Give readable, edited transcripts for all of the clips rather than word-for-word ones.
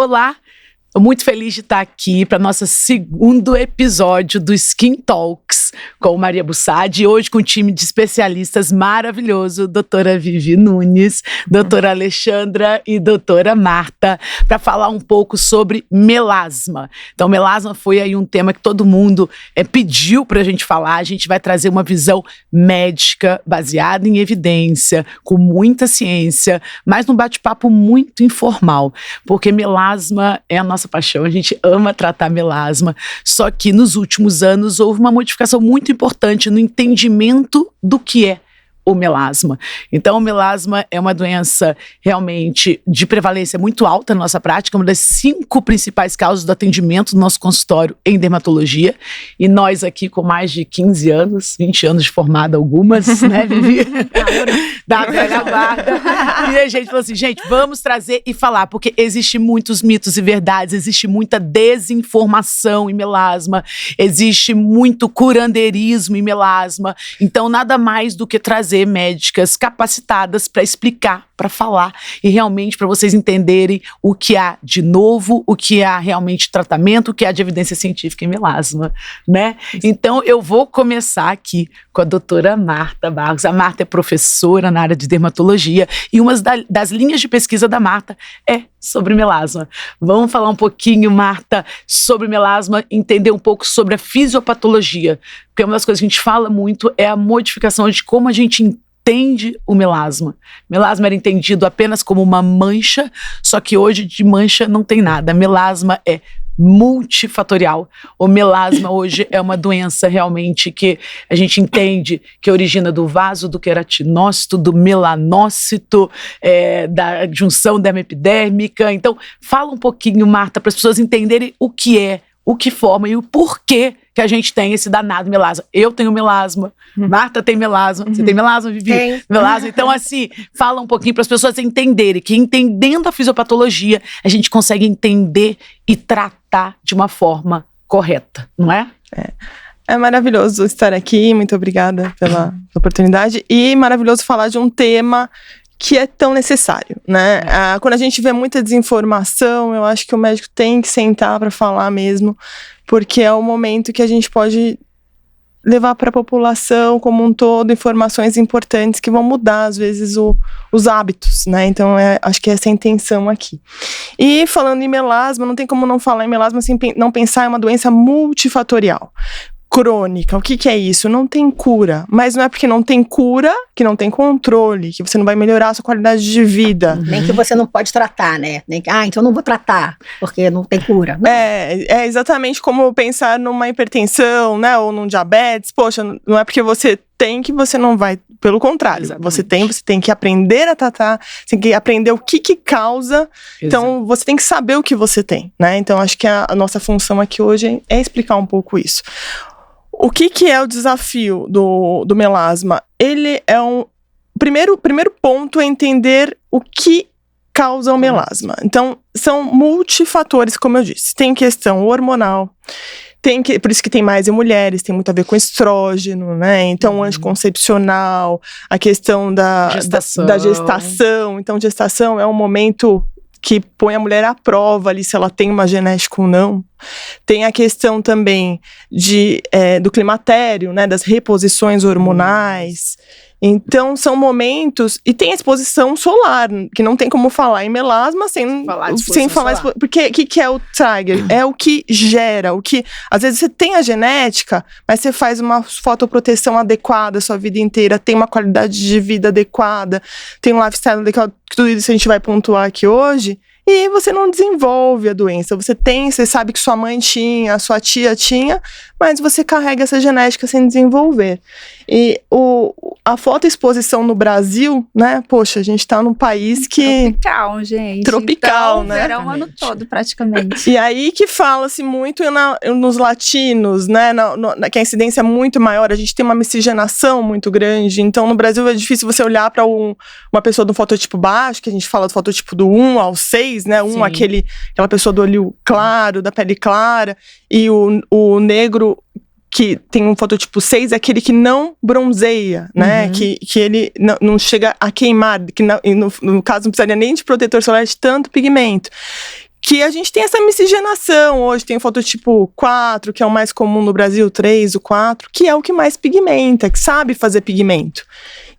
Olá, muito feliz de estar aqui para nosso segundo episódio do Skin Talks com Maria Bussadi, hoje com um time de especialistas maravilhoso, doutora Vivi Nunes, doutora Alexandra e doutora Marta, para falar um pouco sobre melasma. Então, melasma foi aí um tema que todo mundo pediu para a gente falar. A gente vai trazer uma visão médica, baseada em evidência, com muita ciência, mas num bate-papo muito informal, porque melasma é a nossa paixão, a gente ama tratar melasma, só que nos últimos anos houve uma modificação muito importante no entendimento do que é o melasma. Então, o melasma é uma doença realmente de prevalência muito alta na nossa prática, uma das 5 principais causas do atendimento do nosso consultório em dermatologia, e nós aqui com mais de 15 anos, 20 anos de formada algumas, né, Vivi? Da velha guarda. E a gente falou assim, gente, vamos trazer e falar, porque existe muitos mitos e verdades, existe muita desinformação em melasma, existe muito curandeirismo em melasma, então nada mais do que trazer médicas capacitadas para explicar, para falar e realmente para vocês entenderem o que há de novo, o que há realmente de tratamento, o que há de evidência científica em melasma, né? Então eu vou começar aqui com a doutora Marta Barros. A Marta é professora na área de dermatologia e uma das linhas de pesquisa da Marta é sobre melasma. Vamos falar um pouquinho, Marta, sobre melasma, entender um pouco sobre a fisiopatologia, porque uma das coisas que a gente fala muito é a modificação de como a gente entende o melasma. Melasma era entendido apenas como uma mancha, só que hoje de mancha não tem nada. Melasma é multifatorial. O melasma hoje é uma doença realmente que a gente entende que origina do vaso do queratinócito, do melanócito, da junção dermoepidérmica. Então, fala um pouquinho, Marta, para as pessoas entenderem o que é, o que forma e o porquê que a gente tem esse danado melasma. Eu tenho melasma, Marta tem melasma, você tem melasma, Vivi? Tem. Melasma. Então, assim, fala um pouquinho para as pessoas entenderem que entendendo a fisiopatologia, a gente consegue entender e tratar de uma forma correta, não é? É maravilhoso estar aqui, muito obrigada pela oportunidade, e maravilhoso falar de um tema que é tão necessário, né? Quando a gente vê muita desinformação, eu acho que o médico tem que sentar para falar mesmo, porque é o momento que a gente pode levar para a população como um todo informações importantes que vão mudar, às vezes, os hábitos, né? Então, acho que essa é a intenção aqui. E falando em melasma, não tem como não falar em melasma sem não pensar em uma doença multifatorial. Crônica, o que é isso? Não tem cura, mas não é porque não tem cura que não tem controle, que você não vai melhorar a sua qualidade de vida. Nem que você não pode tratar, né? Nem que, então não vou tratar, porque não tem cura. Não. É exatamente como pensar numa hipertensão, né, ou num diabetes. Poxa, não é porque você tem que você não vai, pelo contrário, você tem que aprender a tratar, você tem que aprender o que causa. Então você tem que saber o que você tem, né? Então acho que a nossa função aqui hoje é explicar um pouco isso. O que é o desafio do melasma? Ele é primeiro ponto é entender o que causa o melasma. Então, são multifatores, como eu disse. Tem questão hormonal, por isso que tem mais em mulheres, tem muito a ver com estrógeno, né? Então, anticoncepcional, a questão da gestação. Então, gestação é um momento que põe a mulher à prova ali se ela tem uma genética ou não. Tem a questão também do climatério, né, das reposições hormonais. Então, são momentos... E tem a exposição solar, que não tem como falar em melasma sem falar porque o que é o trigger? É o que gera, às vezes você tem a genética, mas você faz uma fotoproteção adequada a sua vida inteira, tem uma qualidade de vida adequada, tem um lifestyle adequado, tudo isso a gente vai pontuar aqui hoje, e você não desenvolve a doença. Você sabe que sua mãe tinha, sua tia tinha, mas você carrega essa genética sem desenvolver. E a fotoexposição no Brasil, né? Poxa, a gente tá num país que... Tropical, gente. Tropical, então, né? Verão o ano todo, praticamente. E aí que fala-se muito nos latinos, né? Que a incidência é muito maior, a gente tem uma miscigenação muito grande. Então, no Brasil é difícil você olhar para uma pessoa do fototipo baixo, que a gente fala do fototipo do 1 ao 6, né? Aquela pessoa do olho claro, da pele clara, e o negro que tem um fototipo 6 é aquele que não bronzeia, né? Que ele não chega a queimar, que no caso não precisaria nem de protetor solar de tanto pigmento. que a gente tem essa miscigenação hoje, tem o fototipo 4, que é o mais comum no Brasil, 3, o 4, que é o que mais pigmenta, que sabe fazer pigmento.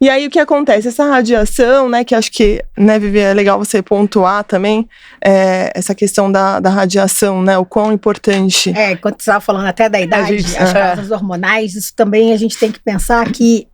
E aí o que acontece? Essa radiação, né, que acho que, né, Vivi, é legal você pontuar também, essa questão da radiação, né, o quão importante. Quando você estava falando até da idade, as causas hormonais, isso também a gente tem que pensar que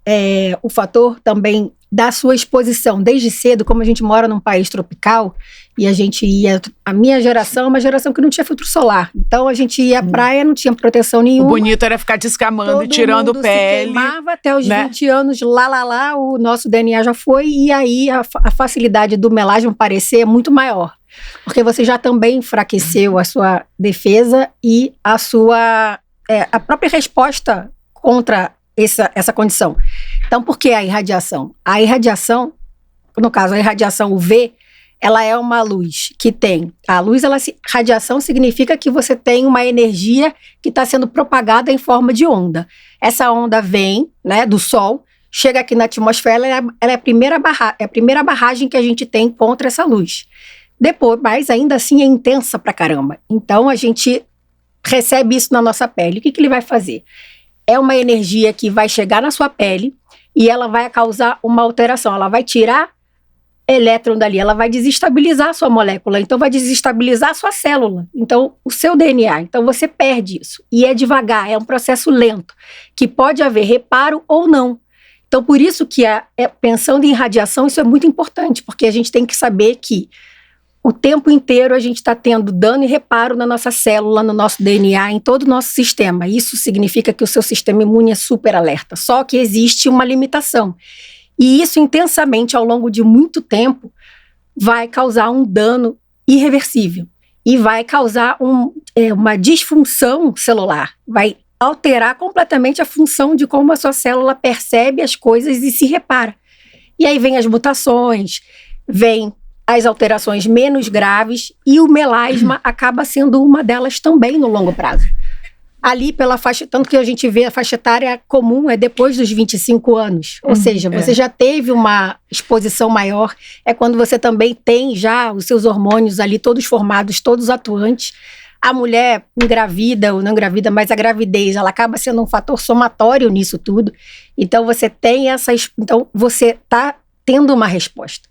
o fator também da sua exposição desde cedo, como a gente mora num país tropical, e a minha geração é uma geração que não tinha filtro solar, então a gente ia à praia, não tinha proteção nenhuma. O bonito era ficar descamando e tirando pele. Se queimava até os 20 anos, o nosso DNA já foi, e aí a facilidade do melasma aparecer é muito maior, porque você já também enfraqueceu a sua defesa e a sua a própria resposta contra essa condição. Então, por que a irradiação? A irradiação, no caso, a irradiação UV, ela é uma luz que tem... radiação significa que você tem uma energia que está sendo propagada em forma de onda. Essa onda vem, né, do Sol, chega aqui na atmosfera, ela é a primeira barragem que a gente tem contra essa luz. Depois, mas ainda assim é intensa pra caramba. Então, a gente recebe isso na nossa pele. O que ele vai fazer? É uma energia que vai chegar na sua pele e ela vai causar uma alteração. Ela vai tirar elétron dali, ela vai desestabilizar a sua molécula, então vai desestabilizar a sua célula, então o seu DNA. Então você perde isso. E é devagar, é um processo lento, que pode haver reparo ou não. Então por isso que pensando em radiação, isso é muito importante, porque a gente tem que saber que o tempo inteiro a gente está tendo dano e reparo na nossa célula, no nosso DNA, em todo o nosso sistema. Isso significa que o seu sistema imune é super alerta. Só que existe uma limitação. E isso intensamente, ao longo de muito tempo, vai causar um dano irreversível. E vai causar uma disfunção celular. Vai alterar completamente a função de como a sua célula percebe as coisas e se repara. E aí vem as mutações, vem as alterações menos graves, e o melasma acaba sendo uma delas também no longo prazo. Ali pela faixa, tanto que a gente vê a faixa etária comum é depois dos 25 anos. Ou seja, você já teve uma exposição maior, é quando você também tem já os seus hormônios ali todos formados, todos atuantes. A mulher engravida ou não engravida, mas a gravidez, ela acaba sendo um fator somatório nisso tudo. Então você tem então você está tendo uma resposta.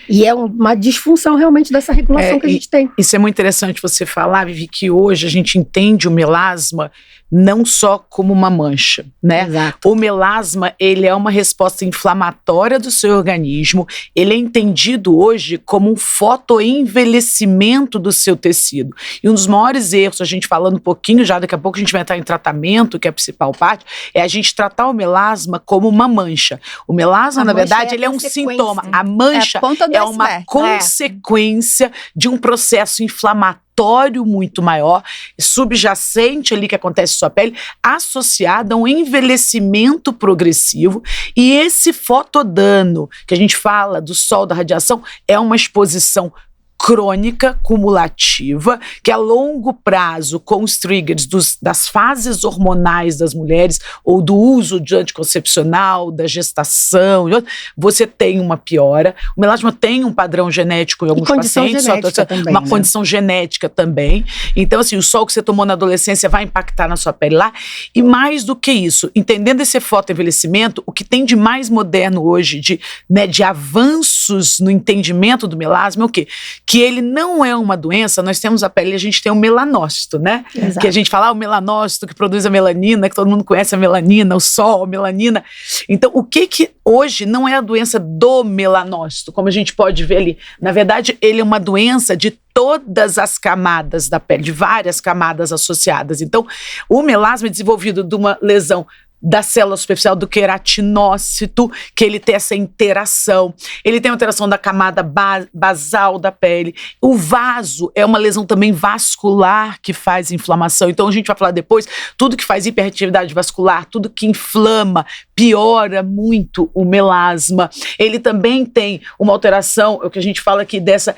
E é uma disfunção realmente dessa regulação que a gente tem. Isso é muito interessante você falar, Vivi, que hoje a gente entende o melasma não só como uma mancha, né? Exato. O melasma, ele é uma resposta inflamatória do seu organismo, ele é entendido hoje como um fotoenvelhecimento do seu tecido. E um dos maiores erros, a gente falando um pouquinho já, daqui a pouco a gente vai entrar em tratamento, que é a principal parte, é a gente tratar o melasma como uma mancha. O melasma, na verdade, ele é um sintoma. A mancha é uma consequência de um processo inflamatório muito maior, subjacente ali que acontece na sua pele, associado a um envelhecimento progressivo. E esse fotodano que a gente fala do sol, da radiação, é uma exposição crônica, cumulativa, que a longo prazo, com os triggers das fases hormonais das mulheres, ou do uso de anticoncepcional, da gestação, você tem uma piora. O melasma tem um padrão genético em alguns pacientes, uma condição genética também. Então, assim, o sol que você tomou na adolescência vai impactar na sua pele lá. E mais do que isso, entendendo esse fotoenvelhecimento, o que tem de mais moderno hoje, de avanços no entendimento do melasma, é o quê? Que ele não é uma doença. Nós temos a pele, a gente tem o melanócito, né? Exato. Que a gente fala, o melanócito que produz a melanina, que todo mundo conhece a melanina, o sol, a melanina. Então, o que hoje não é a doença do melanócito, como a gente pode ver ali. Na verdade, ele é uma doença de todas as camadas da pele, de várias camadas associadas. Então, o melasma é desenvolvido de uma lesão da célula superficial do queratinócito, que ele tem essa interação. Ele tem uma interação da camada basal da pele. O vaso é uma lesão também vascular que faz inflamação. Então a gente vai falar depois, tudo que faz hiperatividade vascular, tudo que inflama, piora muito o melasma. Ele também tem uma alteração, é o que a gente fala aqui dessa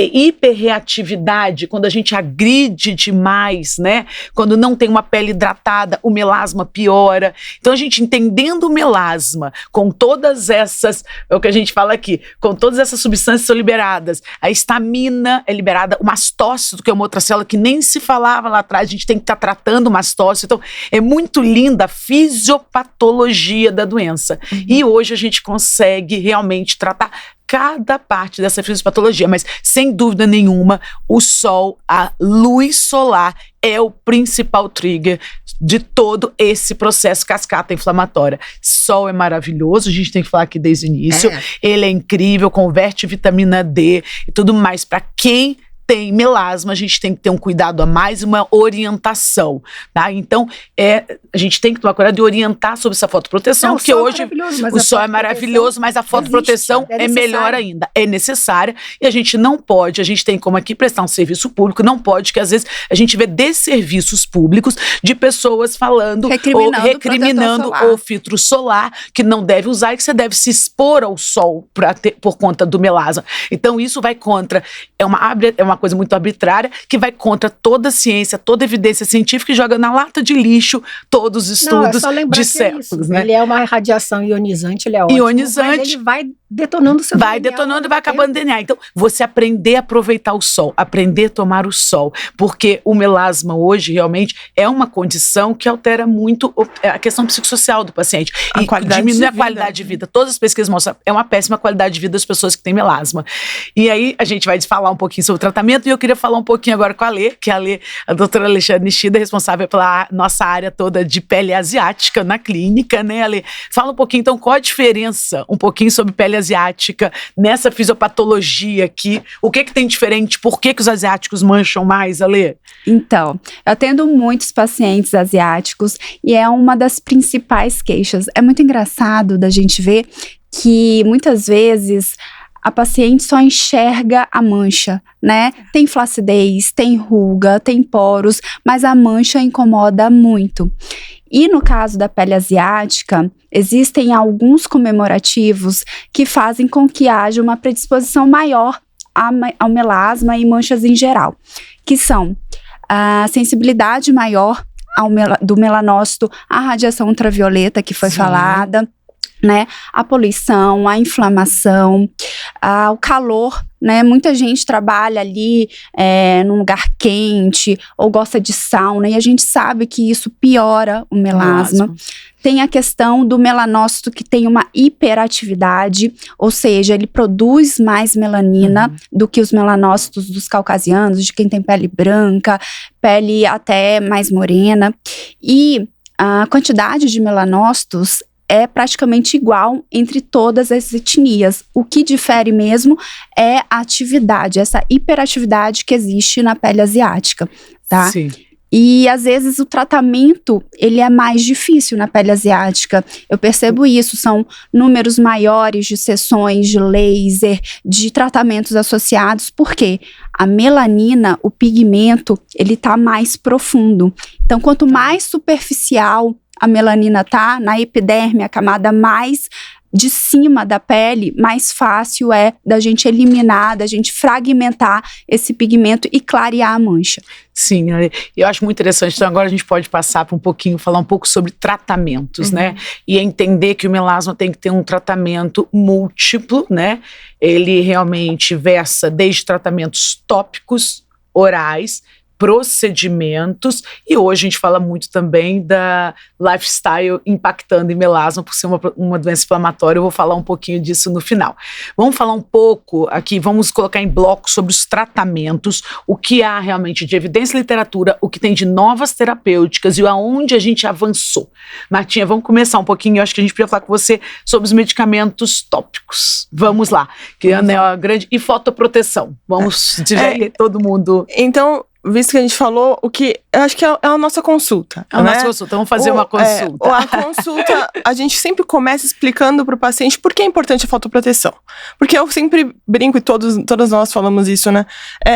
hiperreatividade, quando a gente agride demais, né? Quando não tem uma pele hidratada, o melasma piora. Então a gente entendendo o melasma, com todas essas, é o que a gente fala aqui, com todas essas substâncias são liberadas, a histamina é liberada, o mastócito, que é uma outra célula que nem se falava lá atrás, a gente tem que estar tratando o mastócito. Então é muito linda a fisiopatologia da doença. E hoje a gente consegue realmente tratar cada parte dessa fisiopatologia, mas sem dúvida nenhuma, o sol, a luz solar é o principal trigger de todo esse processo cascata inflamatória. Sol é maravilhoso, a gente tem que falar aqui desde o início, ele é incrível, converte vitamina D e tudo mais. Para quem tem melasma, a gente tem que ter um cuidado a mais, uma orientação, tá? Então, a gente tem que tomar cuidado de orientar sobre essa fotoproteção, porque hoje o sol é maravilhoso, mas a fotoproteção é melhor ainda, é necessária, e a gente não pode, a gente tem como aqui prestar um serviço público, não pode, que às vezes a gente vê desserviços públicos de pessoas falando, recriminando o filtro solar, que não deve usar e que você deve se expor ao sol por conta do melasma. Então, isso vai contra, é uma coisa muito arbitrária, que vai contra toda a ciência, toda a evidência científica e joga na lata de lixo todos os estudos de séculos, né? Ele é uma radiação ionizante, ele é ótimo, mas ele vai detonando o seu DNA. Vai detonando e vai acabando o DNA. Então, você aprender a aproveitar o sol, aprender a tomar o sol, porque o melasma hoje realmente é uma condição que altera muito a questão psicossocial do paciente. E diminui a qualidade de vida. Todas as pesquisas mostram é uma péssima qualidade de vida das pessoas que têm melasma. E aí, a gente vai falar um pouquinho sobre o tratamento, e eu queria falar um pouquinho agora com a Lê, que a doutora Alexandre Nishida é responsável pela nossa área toda de pele asiática na clínica, né, Lê? Fala um pouquinho, então, qual a diferença, um pouquinho sobre pele asiática nessa fisiopatologia aqui? O que tem diferente? Por que os asiáticos mancham mais, Alê? Então, eu atendo muitos pacientes asiáticos e é uma das principais queixas. É muito engraçado da gente ver que muitas vezes a paciente só enxerga a mancha, né? Tem flacidez, tem ruga, tem poros, mas a mancha incomoda muito. E no caso da pele asiática, existem alguns comemorativos que fazem com que haja uma predisposição maior ao melasma e manchas em geral, que são a sensibilidade maior do melanócito à radiação ultravioleta que foi falada, né, a poluição, a inflamação, o calor, né, muita gente trabalha ali num lugar quente ou gosta de sauna e a gente sabe que isso piora o melasma. Tem a questão do melanócito que tem uma hiperatividade, ou seja, ele produz mais melanina do que os melanócitos dos caucasianos, de quem tem pele branca, pele até mais morena, e a quantidade de melanócitos é praticamente igual entre todas as etnias. O que difere mesmo é a atividade, essa hiperatividade que existe na pele asiática, tá? Sim. E às vezes o tratamento, ele é mais difícil na pele asiática. Eu percebo isso, são números maiores de sessões de laser, de tratamentos associados, porque a melanina, o pigmento, ele tá mais profundo. Então, quanto mais superficial a melanina tá na epiderme, a camada mais de cima da pele, mais fácil é da gente eliminar, da gente fragmentar esse pigmento e clarear a mancha. Sim, eu acho muito interessante. Então agora a gente pode passar para falar um pouco sobre tratamentos, né? E entender que o melasma tem que ter um tratamento múltiplo, né? Ele realmente versa desde tratamentos tópicos, orais, procedimentos, e hoje a gente fala muito também da lifestyle impactando em melasma por ser uma doença inflamatória. Eu vou falar um pouquinho disso no final. Vamos falar um pouco aqui, vamos colocar em bloco sobre os tratamentos, o que há realmente de evidência e literatura, o que tem de novas terapêuticas e aonde a gente avançou. Martinha, vamos começar um pouquinho, eu acho que a gente podia falar com você sobre os medicamentos tópicos. Vamos lá, que é a grande... E fotoproteção, vamos dizer todo mundo... Então, visto que a gente falou, o que eu acho que é a nossa consulta. É a nossa consulta, vamos fazer uma consulta. A consulta, a gente sempre começa explicando para o paciente por que é importante a fotoproteção. Porque eu sempre brinco, e todas nós falamos isso, né?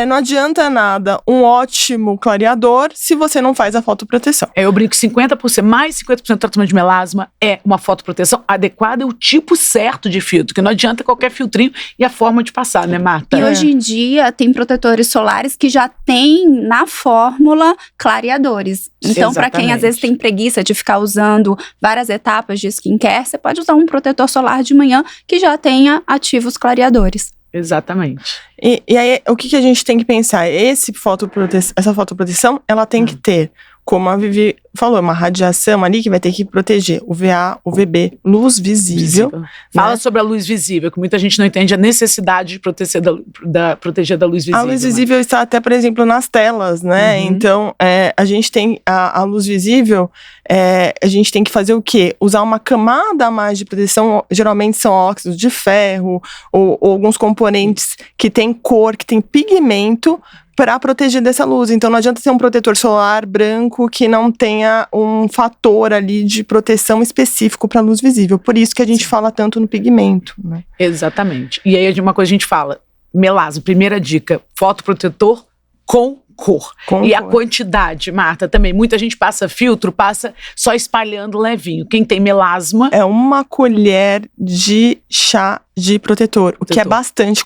Não adianta nada um ótimo clareador se você não faz a fotoproteção. Eu brinco 50%, mais 50% do tratamento de melasma é uma fotoproteção adequada, é o tipo certo de filtro, que não adianta qualquer filtrinho e a forma de passar, né, Marta? E hoje em dia tem protetores solares que já tem na fórmula clareadores. Então, para quem às vezes tem preguiça de ficar usando várias etapas de skincare, você pode usar um protetor solar de manhã que já tenha ativos clareadores. Exatamente. E aí, o que a gente tem que pensar? Essa fotoproteção, ela tem que ter, como a Vivi falou, uma radiação ali que vai ter que proteger UVA, UVB, luz visível. Né? Fala sobre a luz visível, que muita gente não entende a necessidade de proteger da luz visível. A luz visível está até, por exemplo, nas telas, né? Então, a gente tem a luz visível, a gente tem que fazer o quê? Usar uma camada a mais de proteção, geralmente são óxidos de ferro, ou alguns componentes que têm cor, que têm pigmento, para proteger dessa luz. Então não adianta ter um protetor solar branco que não tenha um fator ali de proteção específico para a luz visível. Por isso que a gente fala tanto no pigmento, né? Exatamente. E aí uma coisa a gente fala, melasma, primeira dica, fotoprotetor com cor. A quantidade, Marta, também. Muita gente passa filtro, passa só espalhando levinho. Quem tem melasma... É uma colher de chá de protetor, o que é bastante,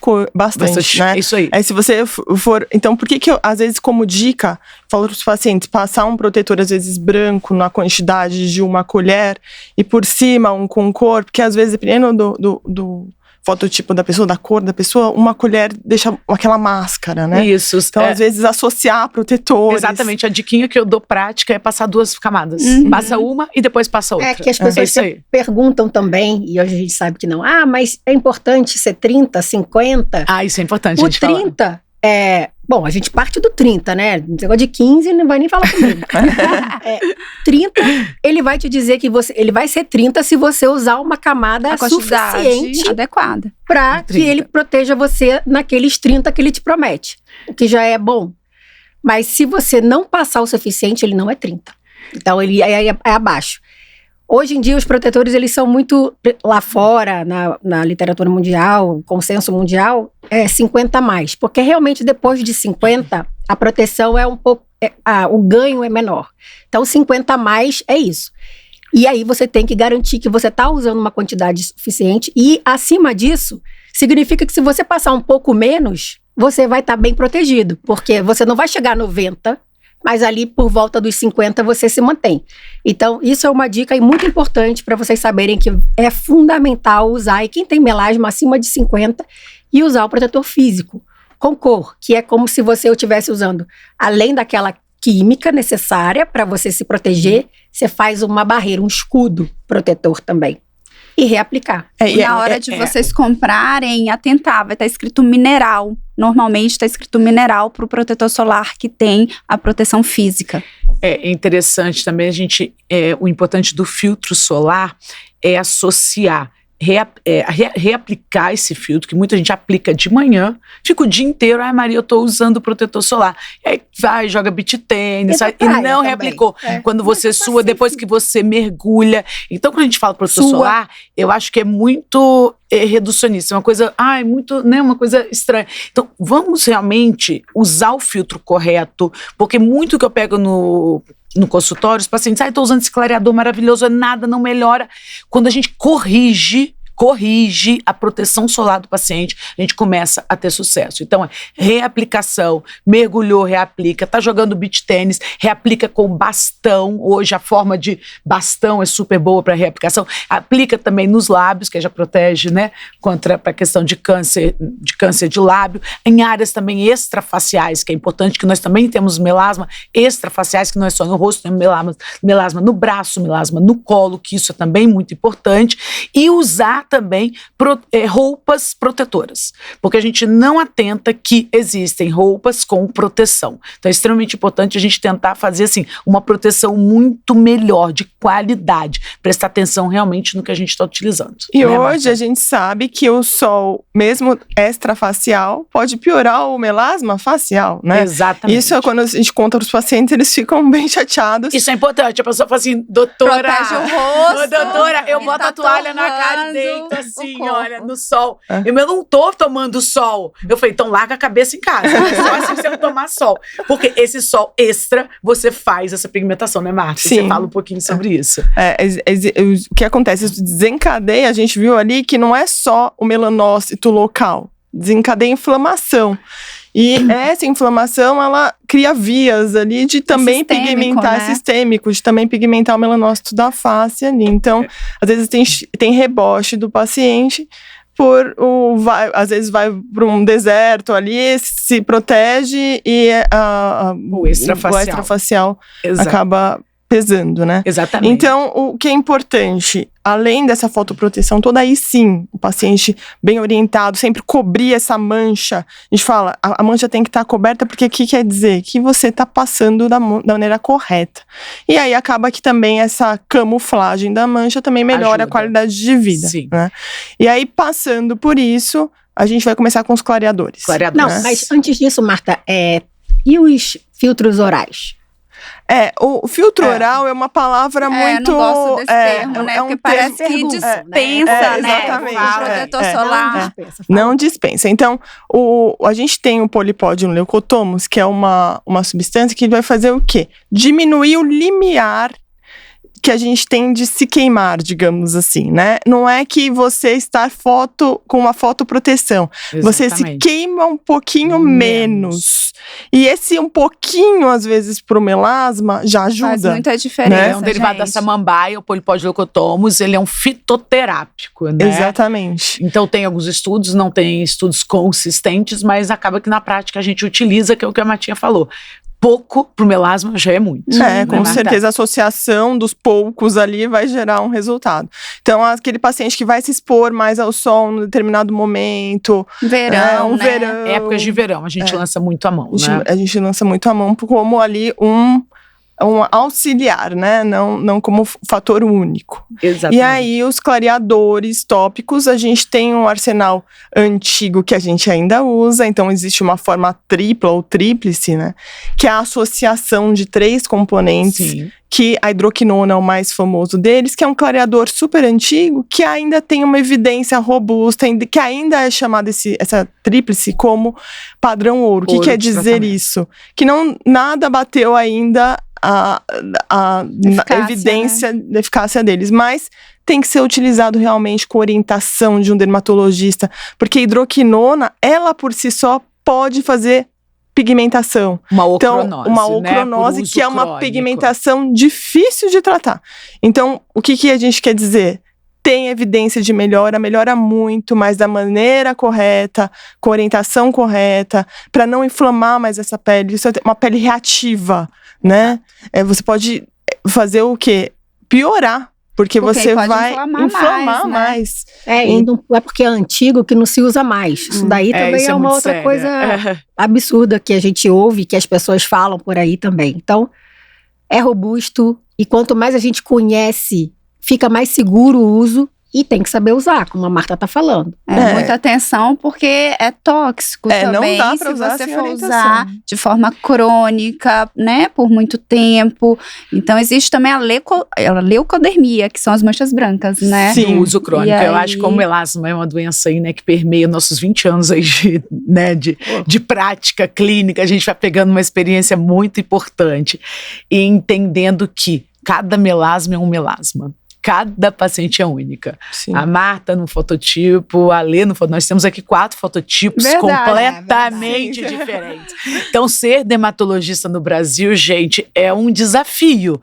né? Isso aí. Aí se você for... Então, por que eu, às vezes, como dica, falo para os pacientes, passar um protetor, às vezes, branco, na quantidade de uma colher, e por cima um com cor, porque às vezes, dependendo do fototipo da pessoa, da cor da pessoa, uma colher deixa aquela máscara, né? Isso. Então, às vezes, associar protetores. Exatamente. A diquinha que eu dou prática é passar 2 camadas. Passa uma e depois passa outra. É que as pessoas perguntam também, e hoje a gente sabe que não. Mas é importante ser 30, 50? Isso é importante, o 30 bom, a gente parte do 30, né? Esse negócio de 15 não vai nem falar comigo. 30, ele vai te dizer que ele vai ser 30 se você usar uma camada suficiente adequada para que ele proteja você naqueles 30 que ele te promete. O que já é bom. Mas se você não passar o suficiente, ele não é 30. Então, ele é abaixo. Hoje em dia, os protetores, eles são muito, lá fora, na literatura mundial, consenso mundial, 50 a mais. Porque realmente, depois de 50, a proteção é um pouco, o ganho é menor. Então, 50 a mais é isso. E aí, você tem que garantir que você está usando uma quantidade suficiente. E, acima disso, significa que se você passar um pouco menos, você vai estar bem protegido. Porque você não vai chegar a 90, mas ali por volta dos 50 você se mantém. Então, isso é uma dica muito importante para vocês saberem que é fundamental usar, e quem tem melasma acima de 50, e usar o protetor físico, com cor, que é como se você estivesse usando, além daquela química necessária para você se proteger, você faz uma barreira, um escudo protetor também. E reaplicar. E na hora de vocês comprarem, atentar, vai estar escrito mineral. Normalmente está escrito mineral para o protetor solar que tem a proteção física. É interessante também o importante do filtro solar é associar, reaplicar esse filtro, que muita gente aplica de manhã, fica o dia inteiro, Maria, eu estou usando protetor solar. E aí vai, joga beach tênis, e não reaplicou. Quando você sua, depois que você mergulha. Então, quando a gente fala protetor solar, eu acho que é muito reducionista, uma coisa, muito, né, uma coisa estranha. Então, vamos realmente usar o filtro correto, porque muito que eu pego no consultório, os pacientes, estou usando esse clareador maravilhoso, nada, não melhora. Quando a gente corrige a proteção solar do paciente, a gente começa a ter sucesso. Então, reaplicação, mergulhou, reaplica, tá jogando beach tênis, reaplica com bastão. Hoje a forma de bastão é super boa para reaplicação. Aplica também nos lábios, que já protege, né, contra a questão de câncer de lábio. Em áreas também extrafaciais, que é importante, que nós também temos melasma extrafaciais, que não é só no rosto, temos melasma no braço, melasma no colo, que isso é também muito importante. E usar também roupas protetoras, porque a gente não atenta que existem roupas com proteção. Então é extremamente importante a gente tentar fazer assim, uma proteção muito melhor, de qualidade, prestar atenção realmente no que a gente está utilizando. E hoje a gente sabe que o sol, mesmo extrafacial, pode piorar o melasma facial, né? Exatamente. Isso é quando a gente conta para os pacientes, eles ficam bem chateados. Isso é importante, a pessoa fala assim, doutora, protege o rosto, doutora, eu boto tá a toalha na cara e deito torrando assim, o corpo. olha, no sol. Eu não tô tomando sol. Eu falei, então larga a cabeça em casa, só assim você não tomar sol. Porque esse sol extra, você faz essa pigmentação, né, Marta? Sim. Você fala um pouquinho sobre isso. O que acontece? Isso desencadeia, a gente viu ali que não é só o melanócito local, desencadeia inflamação. E essa inflamação, ela cria vias ali de também pigmentar, sistêmico, de também pigmentar o melanócito da face ali. Então, às vezes tem rebote do paciente, às vezes vai para um deserto ali, se protege e o extrafacial acaba pesando, né? Exatamente. Então, o que é importante, além dessa fotoproteção toda, aí sim, o paciente bem orientado, sempre cobrir essa mancha. A gente fala, a mancha tem que estar coberta, porque o que quer dizer? Que você está passando da maneira correta. E aí acaba que também essa camuflagem da mancha também melhora a qualidade de vida. Sim. Né? E aí, passando por isso, a gente vai começar com os clareadores. Não, mas antes disso, Marta, e os filtros orais? O filtro oral é uma palavra muito... não gosto desse termo, né? Porque parece que dispensa, né? Exatamente. Protetor solar. Não dispensa. Então, a gente tem o polipódium leucotomos, que é uma substância que vai fazer o quê? Diminuir o limiar que a gente tem de se queimar, digamos assim, né? Não é que você está com uma fotoproteção. Exatamente. Você se queima um pouquinho menos. E esse um pouquinho, às vezes, pro melasma, já ajuda. Faz muita diferença, né? É um derivado da samambaia, o polipódio leucotomos, ele é um fitoterápico, né? Exatamente. Então tem alguns estudos, não tem estudos consistentes, mas acaba que na prática a gente utiliza, que é o que a Martinha falou. Pouco pro melasma já é muito. Com certeza a associação dos poucos ali vai gerar um resultado. Então, aquele paciente que vai se expor mais ao sol em determinado momento. Verão, verão. Épocas de verão, a gente lança muito a mão, né? A gente lança muito a mão como ali um auxiliar, né? Não como fator único. Exatamente. E aí, os clareadores tópicos, a gente tem um arsenal antigo que a gente ainda usa, então existe uma forma tripla ou tríplice, né? Que é a associação de 3 componentes. Sim. Que a hidroquinona é o mais famoso deles, que é um clareador super antigo, que ainda tem uma evidência robusta, que ainda é chamada essa tríplice como padrão ouro. O que quer dizer isso? Que nada bateu ainda a evidência da eficácia deles, mas tem que ser utilizado realmente com orientação de um dermatologista, porque a hidroquinona, ela por si só pode fazer pigmentação. Uma ocronose, uma ocronose, né? Que é uma pigmentação difícil de tratar. Então, o que a gente quer dizer? Tem evidência de melhora muito, mas da maneira correta, com orientação correta, para não inflamar mais essa pele. Isso é uma pele reativa, né? Você pode fazer o quê? Piorar. Porque você vai inflamar mais. E não é porque é antigo que não se usa mais. Isso daí também é uma outra coisa absurda que a gente ouve, que as pessoas falam por aí também. Então, é robusto e quanto mais a gente conhece, fica mais seguro o uso. E tem que saber usar, como a Marta está falando. Muita atenção, porque é tóxico também. Não dá pra usar se você for usar de forma crônica, né, por muito tempo. Então, existe também a leucodermia, que são as manchas brancas, né? Sim, o uso crônico. Eu acho que o melasma é uma doença aí, né, que permeia nossos 20 anos aí de prática clínica. A gente vai pegando uma experiência muito importante e entendendo que cada melasma é um melasma. Cada paciente é única. Sim. A Marta no fototipo, a Lê no fototipo. Nós temos aqui 4 fototipos completamente diferentes. Então, ser dermatologista no Brasil, gente, é um desafio.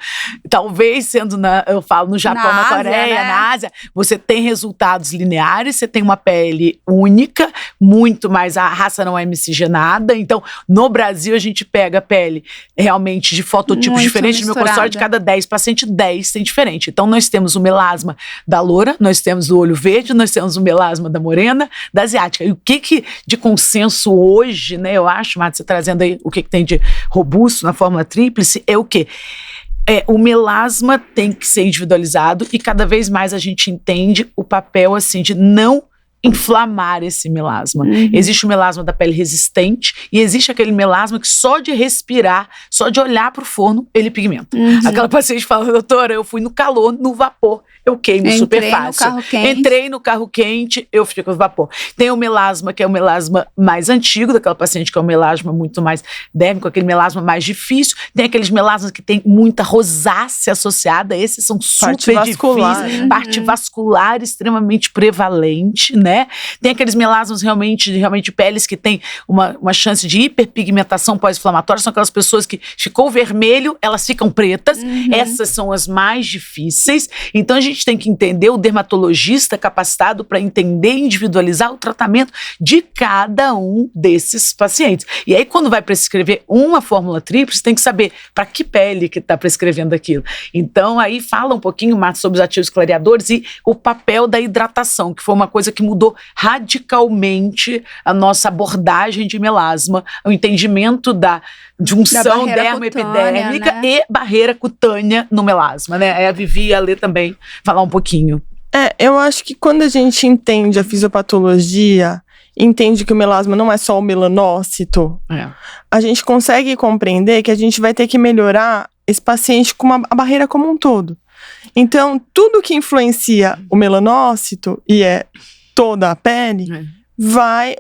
Talvez sendo, eu falo no Japão, na Coreia, né? Na Ásia, você tem resultados lineares, você tem uma pele única, muito mais, a raça não é miscigenada. Então, no Brasil, a gente pega a pele realmente de fototipos diferentes. No meu consultório, de cada 10 pacientes, 10 tem diferente. Então, nós temos temos o melasma da loura, nós temos o olho verde, nós temos o melasma da morena, da asiática. E o que de consenso hoje, né, eu acho, Marta, você trazendo aí o que tem de robusto na fórmula tríplice, é o quê? O melasma tem que ser individualizado e cada vez mais a gente entende o papel, assim, de não inflamar esse melasma. Existe o melasma da pele resistente e existe aquele melasma que só de respirar, só de olhar para o forno, ele pigmenta. Aquela paciente fala, doutora, eu fui no calor, no vapor, eu queimo super fácil. Entrei no carro quente, eu fico no vapor. Tem o melasma, que é o melasma mais antigo, daquela paciente que é o melasma muito mais dérmico, aquele melasma mais difícil. Tem aqueles melasmas que tem muita rosácea associada, esses são super difíceis. Parte vascular extremamente prevalente, né? Tem aqueles melasmas realmente peles que tem uma chance de hiperpigmentação pós-inflamatória, são aquelas pessoas que ficou vermelho, elas ficam pretas, essas são as mais difíceis. Então a gente tem que entender o dermatologista capacitado para entender e individualizar o tratamento de cada um desses pacientes. E aí quando vai prescrever uma fórmula tríplice, tem que saber para que pele que está prescrevendo aquilo. Então aí fala um pouquinho mais sobre os ativos clareadores e o papel da hidratação, que foi uma coisa que mudou radicalmente a nossa abordagem de melasma, o entendimento da junção dermoepidérmica, né? E barreira cutânea no melasma, né? A Vivi e a Lê também falar um pouquinho. Eu acho que quando a gente entende a fisiopatologia, entende que o melasma não é só o melanócito, a gente consegue compreender que a gente vai ter que melhorar esse paciente com a barreira como um todo. Então, tudo que influencia o melanócito, e toda a pele,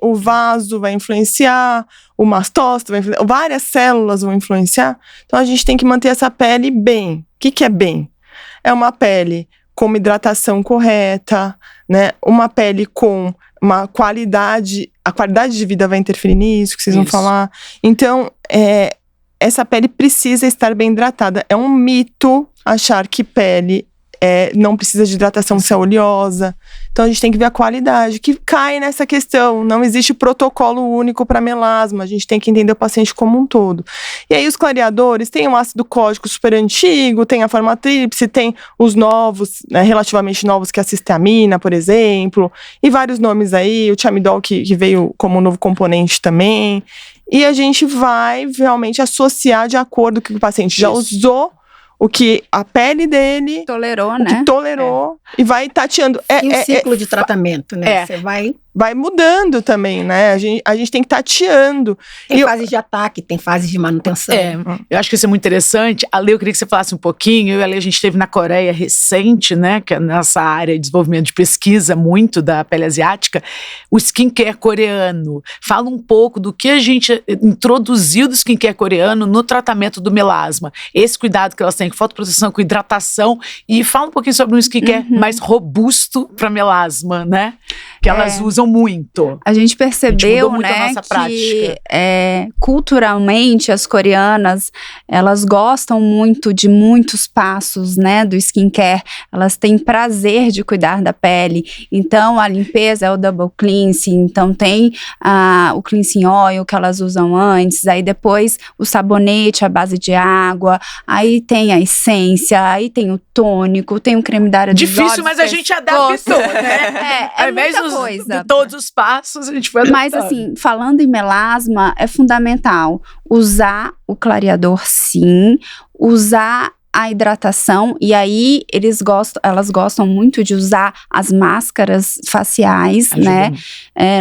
o vaso vai influenciar, o mastócito vai influenciar, várias células vão influenciar. Então a gente tem que manter essa pele bem. O que é bem? É uma pele com uma hidratação correta, né? Uma pele com uma qualidade, a qualidade de vida vai interferir nisso, que vocês vão falar. Então, essa pele precisa estar bem hidratada. É um mito achar que pele não precisa de hidratação se é oleosa. Então a gente tem que ver a qualidade, que cai nessa questão. Não existe protocolo único para melasma, a gente tem que entender o paciente como um todo. E aí os clareadores, tem o ácido códico super antigo, tem a fórmula tríplice, tem os novos, né, relativamente novos, que é a cisteamina, por exemplo, e vários nomes aí, o thiamidol que veio como um novo componente também. E a gente vai realmente associar de acordo com o que o paciente já usou, o que a pele dele tolerou, e vai tateando. E o ciclo de tratamento, né? Você vai mudando também, né? A gente tem que tateando. Tem fases de ataque, tem fases de manutenção. Eu acho que isso é muito interessante. Ale, eu queria que você falasse um pouquinho. Eu e a Ale, a gente esteve na Coreia recente, né? Que é nessa área de desenvolvimento de pesquisa muito da pele asiática. O skincare coreano. Fala um pouco do que a gente introduziu do skincare coreano no tratamento do melasma. Esse cuidado que elas têm com fotoproteção, com hidratação. E fala um pouquinho sobre um skincare mais robusto para melasma, né? Que elas usam muito. A gente percebeu, né, que culturalmente as coreanas, elas gostam muito de muitos passos, né, do skincare. Elas têm prazer de cuidar da pele. Então, a limpeza é o double cleansing. Então, tem o cleansing oil que elas usam antes. Aí, depois, o sabonete à base de água. Aí, tem a essência. Aí, tem o tônico. Tem o creme da área dos olhos. Difícil, mas a gente adaptou, né? É muita coisa. De todos os passos, a gente foi adaptando. Mas, assim, falando em melasma, é fundamental usar o clareador, sim. Usar a hidratação, e aí elas gostam muito de usar as máscaras faciais, né?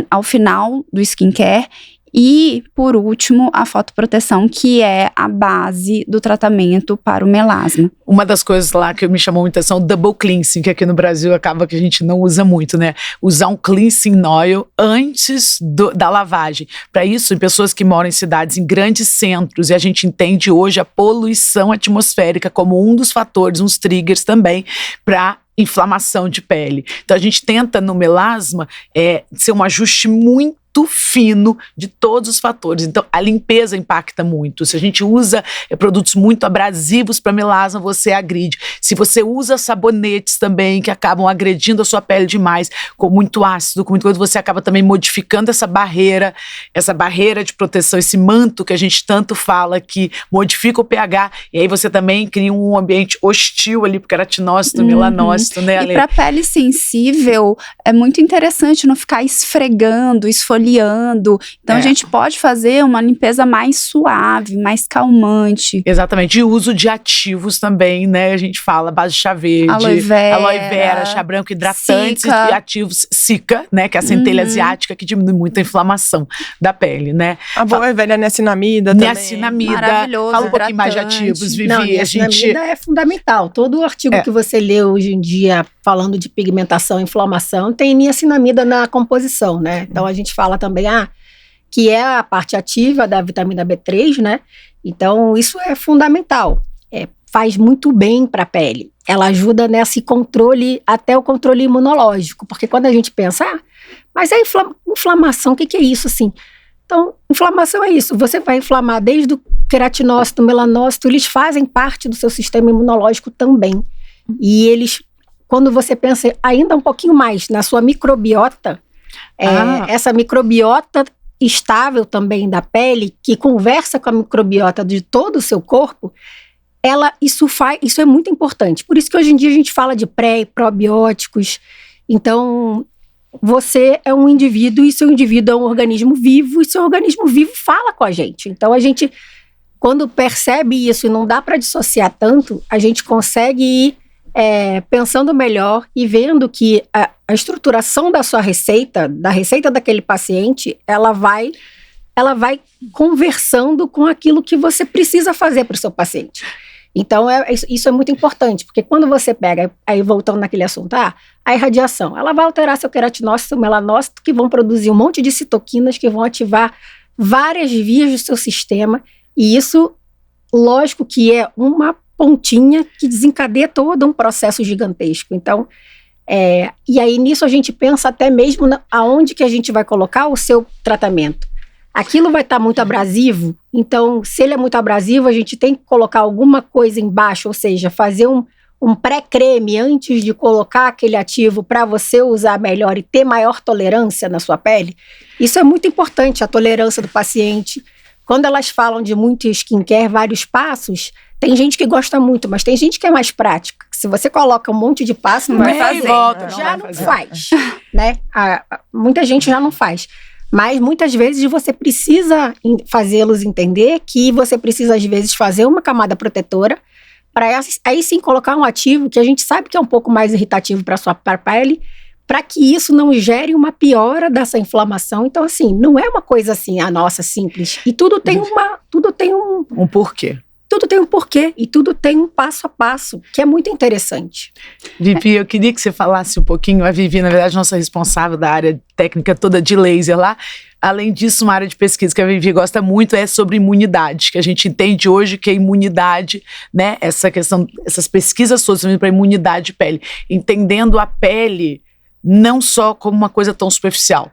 Ao final do skincare. E, por último, a fotoproteção, que é a base do tratamento para o melasma. Uma das coisas lá que me chamou muita atenção, o double cleansing, que aqui no Brasil acaba que a gente não usa muito, né? Usar um cleansing oil antes da lavagem. Para isso, em pessoas que moram em cidades, em grandes centros, e a gente entende hoje a poluição atmosférica como um dos fatores, uns triggers também, para inflamação de pele. Então a gente tenta no melasma ser um ajuste muito fino de todos os fatores. Então a limpeza impacta muito. Se a gente usa produtos muito abrasivos para melasma, você agride. Se você usa sabonetes também que acabam agredindo a sua pele demais, com muito ácido, com muito coisa, você acaba também modificando essa barreira de proteção, esse manto que a gente tanto fala que modifica o pH, e aí você também cria um ambiente hostil ali pro queratinócito, melanócito, né, Ale? E para pele sensível, é muito interessante não ficar esfregando, esfoliando. Então, a gente pode fazer uma limpeza mais suave, mais calmante. Exatamente. E uso de ativos também, né? A gente fala base de chá verde, aloe vera, chá branco, hidratantes cica. E ativos cica, né? Que é a centelha asiática que diminui muito a inflamação da pele, né? A boa e velha niacinamida também. Niacinamida. Maravilhoso, Fala um pouquinho mais de hidratante. ativos, Vivi. Não, a niacinamida gente... é fundamental. Todo artigo que você lê hoje em dia falando de pigmentação e inflamação tem niacinamida na composição, né? Então a gente fala também que é a parte ativa da vitamina B3, né? Então isso é fundamental. Faz muito bem para a pele. Ela ajuda nesse controle, até o controle imunológico, porque quando a gente pensa, mas é inflamação, o que é isso assim? Então, inflamação é isso, você vai inflamar desde o queratinócito, melanócito, eles fazem parte do seu sistema imunológico também. E eles, quando você pensa ainda um pouquinho mais na sua microbiota, essa microbiota estável também da pele, que conversa com a microbiota de todo o seu corpo, isso é muito importante. Por isso que hoje em dia a gente fala de pré e probióticos. Então, você é um indivíduo e seu indivíduo é um organismo vivo e seu organismo vivo fala com a gente. Então, a gente, quando percebe isso e não dá para dissociar tanto, a gente consegue ir pensando melhor e vendo que a estruturação da sua receita, da receita daquele paciente, ela vai conversando com aquilo que você precisa fazer para o seu paciente. Então, isso é muito importante, porque quando você pega, aí voltando naquele assunto, a irradiação, ela vai alterar seu queratinócito, seu melanócito, que vão produzir um monte de citoquinas, que vão ativar várias vias do seu sistema, e isso, lógico que é uma pontinha que desencadeia todo um processo gigantesco. Então, e aí nisso a gente pensa até mesmo aonde que a gente vai colocar o seu tratamento. Aquilo vai estar muito abrasivo, então se ele é muito abrasivo, a gente tem que colocar alguma coisa embaixo, ou seja, fazer um pré-creme antes de colocar aquele ativo para você usar melhor e ter maior tolerância na sua pele. Isso é muito importante, a tolerância do paciente. Quando elas falam de muito skincare, vários passos, tem gente que gosta muito, mas tem gente que é mais prática. Se você coloca um monte de passo, não vai fazer. Já não faz, né? Muita gente já não faz. Mas muitas vezes você precisa fazê-los entender que você precisa, às vezes, fazer uma camada protetora para aí sim colocar um ativo que a gente sabe que é um pouco mais irritativo para a sua pele, para que isso não gere uma piora dessa inflamação. Então, assim, não é uma coisa assim, simples. E tudo tem um porquê. Tudo tem um porquê e tudo tem um passo a passo, que é muito interessante. Vivi, eu queria que você falasse um pouquinho. A Vivi, na verdade, nossa responsável da área técnica toda de laser lá. Além disso, uma área de pesquisa que a Vivi gosta muito é sobre imunidade, que a gente entende hoje que a imunidade, né, essa questão, essas pesquisas todas para imunidade de pele, entendendo a pele não só como uma coisa tão superficial.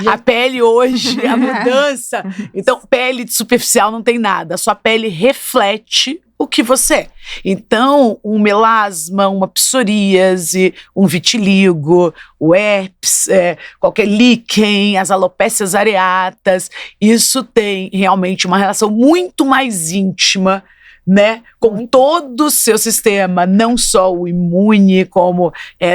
A pele hoje, a mudança. Então, pele de superficial não tem nada. A sua pele reflete o que você é. Então, um melasma, uma psoríase, um vitiligo, o herpes, qualquer líquen, as alopécias areatas, isso tem realmente uma relação muito mais íntima, né, com todo o seu sistema, não só o imune, como o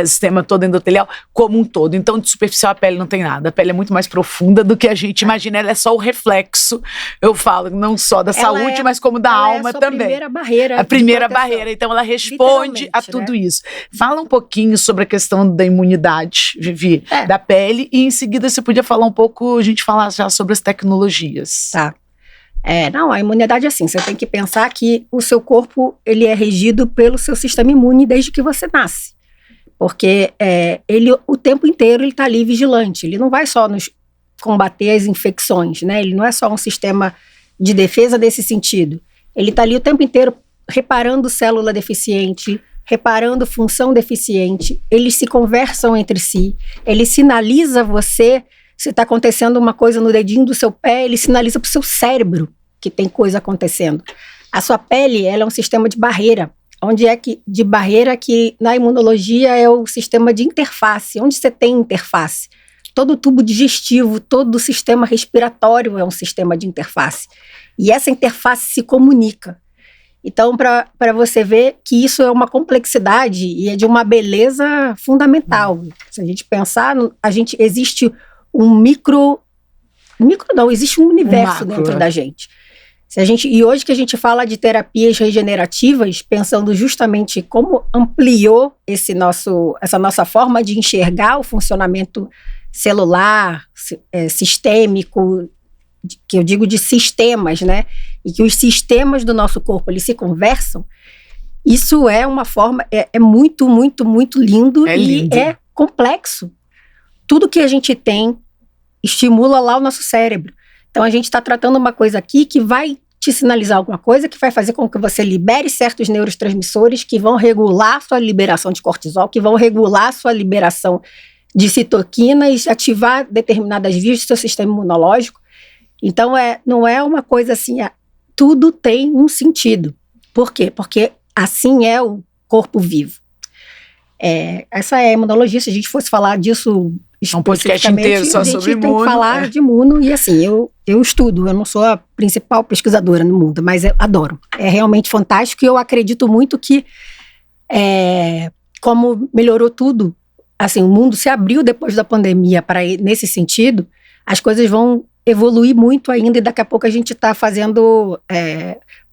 sistema todo endotelial, como um todo. Então, de superficial a pele não tem nada. A pele é muito mais profunda do que a gente imagina. Ela é só o reflexo, eu falo, não só da saúde, mas como da alma também. A primeira barreira. Então, ela responde a tudo isso. Fala um pouquinho sobre a questão da imunidade, Vivi, da pele, e em seguida você podia falar um pouco, a gente falar já sobre as tecnologias. Tá. A imunidade é assim, você tem que pensar que o seu corpo, ele é regido pelo seu sistema imune desde que você nasce, porque ele o tempo inteiro ele está ali vigilante, ele não vai só nos combater as infecções, né? Ele não é só um sistema de defesa nesse sentido, ele está ali o tempo inteiro reparando célula deficiente, reparando função deficiente, eles se conversam entre si, ele sinaliza você. Se está acontecendo uma coisa no dedinho do seu pé, ele sinaliza para o seu cérebro que tem coisa acontecendo. A sua pele, ela é um sistema de barreira. de barreira que na imunologia é o sistema de interface, onde você tem interface. Todo tubo digestivo, todo o sistema respiratório é um sistema de interface. E essa interface se comunica. Então, para você ver que isso é uma complexidade e é de uma beleza fundamental. Se a gente pensar, existe existe um universo dentro da gente. E hoje que a gente fala de terapias regenerativas, pensando justamente como ampliou essa nossa forma de enxergar o funcionamento celular, sistêmico, que eu digo de sistemas, né? E que os sistemas do nosso corpo, eles se conversam. Isso é uma forma, é muito, muito, muito lindo e é complexo. Tudo que a gente tem estimula lá o nosso cérebro. Então, a gente está tratando uma coisa aqui que vai te sinalizar alguma coisa, que vai fazer com que você libere certos neurotransmissores que vão regular a sua liberação de cortisol, que vão regular a sua liberação de citoquinas, ativar determinadas vias do seu sistema imunológico. Então, não é uma coisa assim, tudo tem um sentido. Por quê? Porque assim é o corpo vivo. Essa é a imunologia. Se a gente fosse falar disso um podcast inteiro só sobre imuno. A gente tem que falar de imuno. E assim, eu estudo. Eu não sou a principal pesquisadora no mundo, mas eu adoro. É realmente fantástico. E eu acredito muito que, como melhorou tudo, assim, o mundo se abriu depois da pandemia nesse sentido, as coisas vão evoluir muito ainda e daqui a pouco a gente está fazendo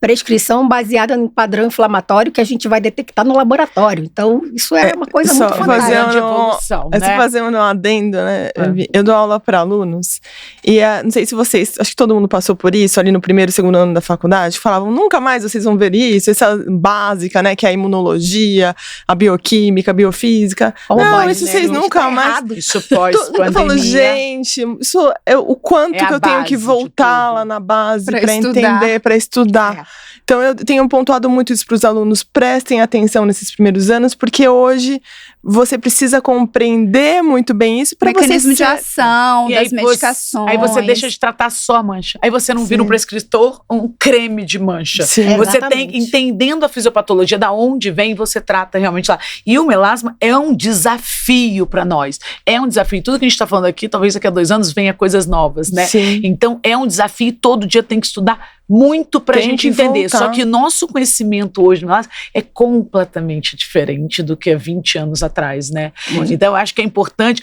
prescrição baseada em padrão inflamatório que a gente vai detectar no laboratório. Então, isso é uma coisa muito fantástica de evolução, né? Fazendo um adendo, né? Eu dou aula para alunos e não sei se vocês, acho que todo mundo passou por isso ali no primeiro e segundo ano da faculdade, falavam, nunca mais vocês vão ver isso, essa básica, né? Que é a imunologia, a bioquímica, a biofísica. Não, isso vocês nunca mais... Isso pós-pandemia. Eu falo, gente, isso é o quanto que eu tenho que voltar lá na base para entender, para estudar. Então, eu tenho pontuado muito isso para os alunos, prestem atenção nesses primeiros anos, porque hoje você precisa compreender muito bem isso para você... Mecanismo de ação, das medicações. Aí você deixa de tratar só a mancha. Aí você não vira um prescritor, um creme de mancha. Sim, você tem, entendendo a fisiopatologia, da onde vem, você trata realmente lá. E o melasma é um desafio para nós. É um desafio. Tudo que a gente está falando aqui, talvez daqui a 2 anos venha coisas novas, né? Sim. Então, é um desafio. Todo dia tem que estudar muito pra gente entender. Voltar. Só que nosso conhecimento hoje é completamente diferente do que há 20 anos atrás, né? Muito. Então, eu acho que é importante.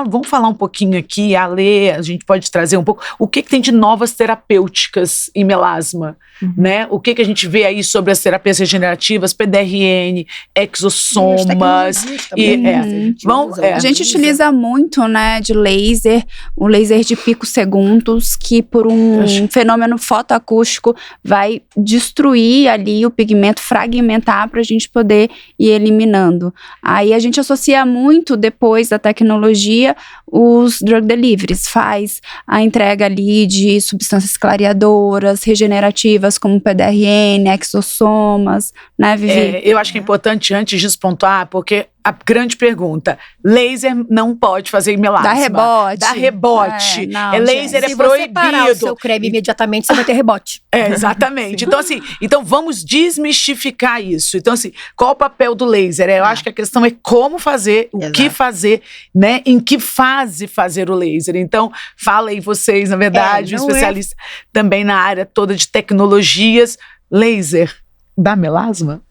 Vamos falar um pouquinho aqui, a gente pode trazer um pouco o que tem de novas terapêuticas em melasma, né? O que a gente vê aí sobre as terapias regenerativas, PDRN, exossomas. A gente utiliza muito, né, de laser, o laser de picosegundos, que por um fenômeno fotoacústico vai destruir ali o pigmento, fragmentar para a gente poder ir eliminando. Aí a gente associa muito, depois da tecnologia, os drug deliveries, faz a entrega ali de substâncias clareadoras, regenerativas, como PDRN, exossomas, né, Vivi? Eu acho que é importante, antes de despontuar, porque a grande pergunta, laser não pode fazer melasma. Dá rebote. Laser se é proibido. Se você parar o seu creme imediatamente, você vai ter rebote. Exatamente. Então vamos desmistificar isso. Então assim, qual o papel do laser? Eu acho que a questão é como fazer, o que fazer, né? Em que fase fazer o laser. Então, fala aí vocês, na verdade, um especialista também na área toda de tecnologias. Laser dá melasma?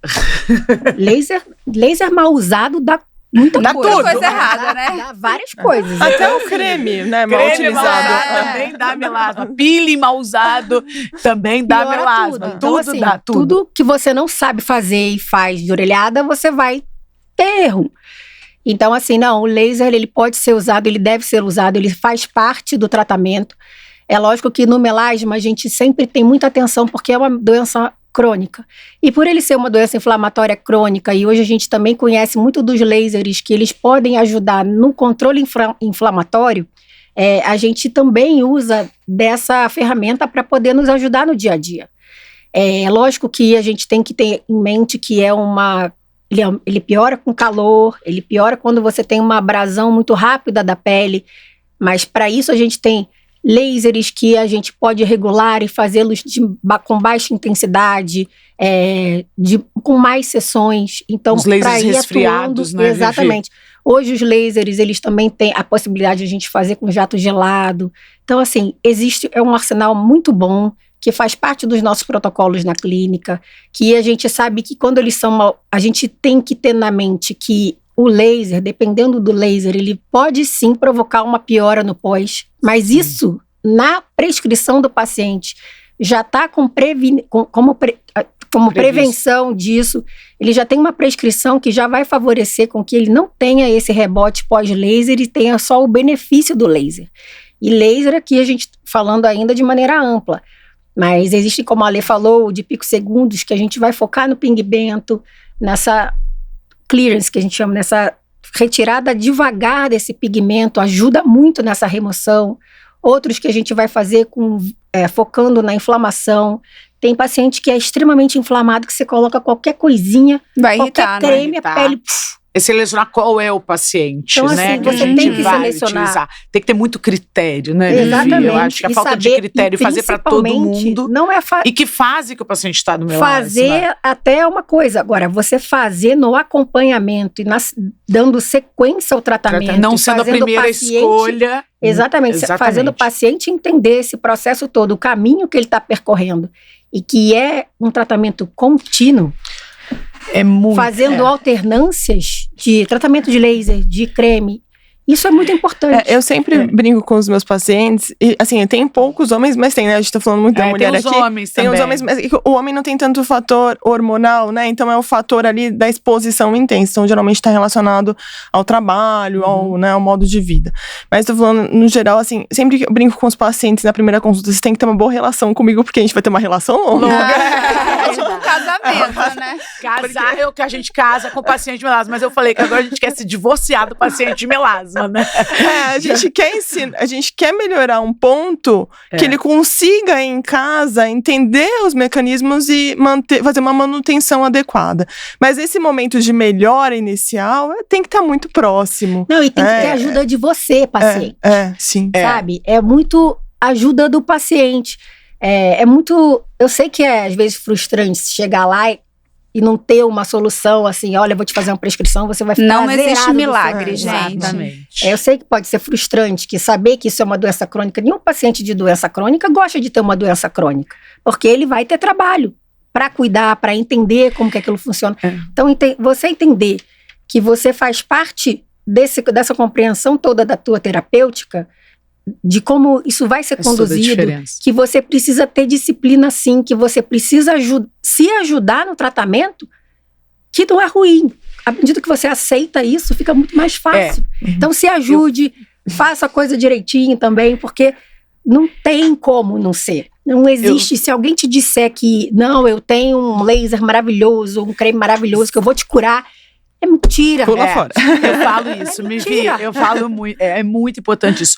Laser mal usado dá muita coisa errada, né? Dá várias coisas. Até o creme, né? Mal utilizado. Também dá melasma. Peeling mal usado também dá melasma. Tudo dá. Tudo que você não sabe fazer e faz de orelhada, você vai ter erro. Então, assim, o laser, ele pode ser usado, ele deve ser usado, ele faz parte do tratamento. É lógico que no melasma a gente sempre tem muita atenção, porque é uma doença crônica. E por ele ser uma doença inflamatória crônica, e hoje a gente também conhece muito dos lasers que eles podem ajudar no controle inflamatório, a gente também usa dessa ferramenta para poder nos ajudar no dia a dia. É lógico que a gente tem que ter em mente que ele piora com calor, ele piora quando você tem uma abrasão muito rápida da pele, mas para isso a gente tem lasers que a gente pode regular e fazê-los com baixa intensidade, com mais sessões. Então, os lasers resfriados, né? Exatamente. Hoje os lasers, eles também têm a possibilidade de a gente fazer com jato gelado. Então, assim, é um arsenal muito bom, que faz parte dos nossos protocolos na clínica, que a gente sabe que quando eles são... A gente tem que ter na mente que o laser, dependendo do laser, ele pode sim provocar uma piora no pós, mas isso, na prescrição do paciente, já está como prevenção disso. Ele já tem uma prescrição que já vai favorecer com que ele não tenha esse rebote pós-laser e tenha só o benefício do laser. E laser aqui a gente falando ainda de maneira ampla. Mas existe, como a Alê falou, de picosegundos, que a gente vai focar no pigmento, nessa clearance, que a gente chama, nessa retirada devagar desse pigmento, ajuda muito nessa remoção. Outros que a gente vai fazer focando na inflamação. Tem paciente que é extremamente inflamado, que você coloca qualquer coisinha, vai qualquer irritar, creme, né? a pele... Selecionar qual é o paciente, então, né? assim, Que a você gente tem que vai selecionar. utilizar. Tem que ter muito critério, né? Exatamente. Eu acho que a E falta de critério fazer para todo mundo. Não é E que fase que o paciente está no melasma. Fazer até é uma coisa. Agora, você fazer no acompanhamento e dando sequência ao tratamento. Não sendo a primeira escolha. Exatamente. Fazendo o paciente entender esse processo todo, o caminho que ele está percorrendo. E que é um tratamento contínuo. É muito, fazendo alternâncias de tratamento de laser, de creme. Isso é muito importante. Eu sempre brinco com os meus pacientes, e assim, tem poucos homens, mas tem, né? A gente tá falando muito da mulher aqui. Tem os homens, mas o homem não tem tanto fator hormonal, né? Então é o fator ali da exposição intensa. Então geralmente tá relacionado ao trabalho, ao modo de vida. Mas tô falando, no geral, assim, sempre que eu brinco com os pacientes na primeira consulta, vocês têm que ter uma boa relação comigo, porque a gente vai ter uma relação longa. É tipo um casamento, né? Casar é o que a gente casa com o paciente de melasma, mas eu falei que agora a gente quer se divorciar do paciente de melasma, né? A gente quer melhorar um ponto que ele consiga em casa entender os mecanismos e fazer uma manutenção adequada. Mas esse momento de melhora inicial tem que estar muito próximo. Não, e tem que ter ajuda de você, paciente. Sim. Sabe? É muito ajuda do paciente. Eu sei que é às vezes frustrante chegar lá e não ter uma solução assim, olha, eu vou te fazer uma prescrição, você vai ficar não existe milagre, gente. Exatamente. Eu sei que pode ser frustrante, que saber que isso é uma doença crônica, nenhum paciente de doença crônica gosta de ter uma doença crônica, porque ele vai ter trabalho para cuidar, para entender como que aquilo funciona. Então, você entender que você faz parte dessa compreensão toda da tua terapêutica, de como isso vai ser conduzido, que você precisa ter disciplina sim, que você precisa se ajudar no tratamento, que não é ruim. À medida que você aceita isso, fica muito mais fácil. Então se ajude, faça a coisa direitinho também, porque não tem como não ser. Não existe, se alguém te disser que não, eu tenho um laser maravilhoso, um creme maravilhoso, que eu vou te curar, é mentira. Pula fora. Eu falo isso, eu falo muito, é muito importante isso.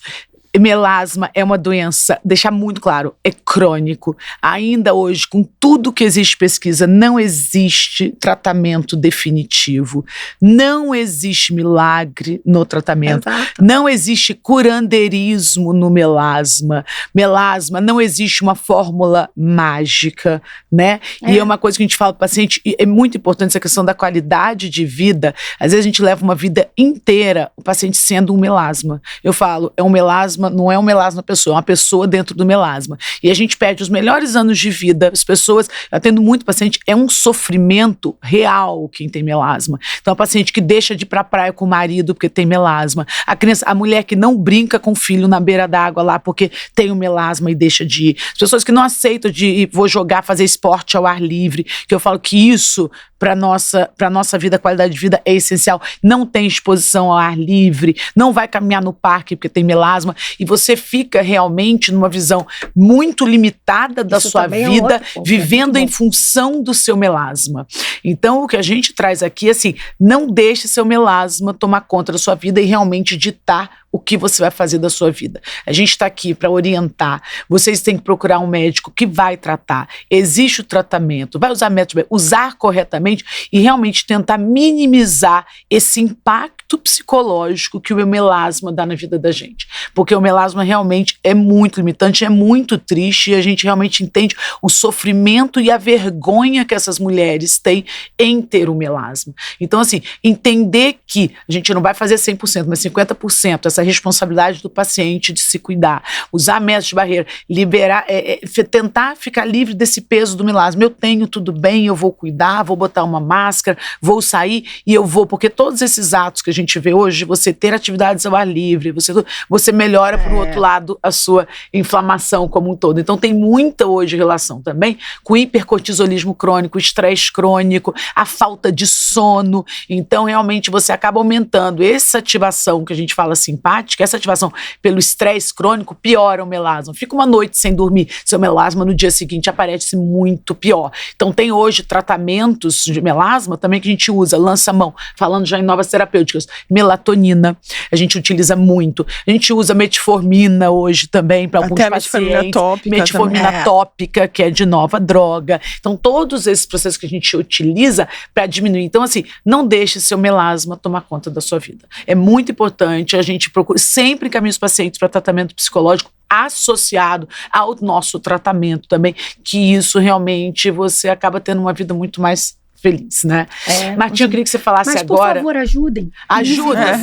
Melasma é uma doença, deixar muito claro, é crônico. Ainda hoje, com tudo que existe pesquisa, não existe tratamento definitivo. Não existe milagre no tratamento. Exato. Não existe curandeirismo no melasma. Melasma, não existe uma fórmula mágica, né? E é uma coisa que a gente fala para o paciente, e é muito importante essa questão da qualidade de vida. Às vezes a gente leva uma vida inteira, o paciente sendo um melasma. Eu falo, é um melasma, não é um melasma pessoa, é uma pessoa dentro do melasma. E a gente perde os melhores anos de vida. As pessoas, eu atendo muito paciente, é um sofrimento real quem tem melasma. Então, a paciente que deixa de ir pra praia com o marido porque tem melasma. A mulher que não brinca com o filho na beira d'água lá porque tem o melasma e deixa de ir. As pessoas que não aceitam de ir, vou jogar, fazer esporte ao ar livre, que eu falo que isso, para nossa vida, qualidade de vida é essencial. Não tem exposição ao ar livre, não vai caminhar no parque porque tem melasma, e você fica realmente numa visão muito limitada da sua vida, vivendo em função do seu melasma. Então, o que a gente traz aqui, assim, não deixe seu melasma tomar conta da sua vida e realmente ditar o que você vai fazer da sua vida. A gente está aqui para orientar. Vocês têm que procurar um médico que vai tratar. Existe o tratamento, vai usar método, usar corretamente e realmente tentar minimizar esse impacto psicológico que o melasma dá na vida da gente. Porque o melasma realmente é muito limitante, é muito triste e a gente realmente entende o sofrimento e a vergonha que essas mulheres têm em ter o melasma. Então, assim, entender que a gente não vai fazer 100%, mas 50%, essa responsabilidade do paciente de se cuidar, usar métodos de barreira, liberar, tentar ficar livre desse peso do melasma. Eu tenho tudo bem, eu vou cuidar, vou botar uma máscara, vou sair e eu vou, porque todos esses atos que a gente vê hoje, você ter atividades ao ar livre, você melhora, por outro lado, a sua inflamação como um todo. Então tem muita hoje relação também com o hipercortisolismo crônico, o estresse crônico, a falta de sono. Então realmente você acaba aumentando essa ativação que a gente fala simpática, essa ativação pelo estresse crônico piora o melasma. Fica uma noite sem dormir, seu melasma no dia seguinte aparece muito pior. Então tem hoje tratamentos de melasma também que a gente usa, lança-mão, falando já em novas terapêuticas, melatonina, a gente utiliza muito. A gente usa metformina hoje também para alguns pacientes. Metformina tópica, que é de nova droga. Então, todos esses processos que a gente utiliza para diminuir. Então, assim, não deixe seu melasma tomar conta da sua vida. É muito importante, a gente procura sempre encaminhar os pacientes para tratamento psicológico associado ao nosso tratamento também, que isso realmente você acaba tendo uma vida muito mais feliz, né? Martinha, eu queria que você falasse agora. Por favor, ajudem. Ajuda.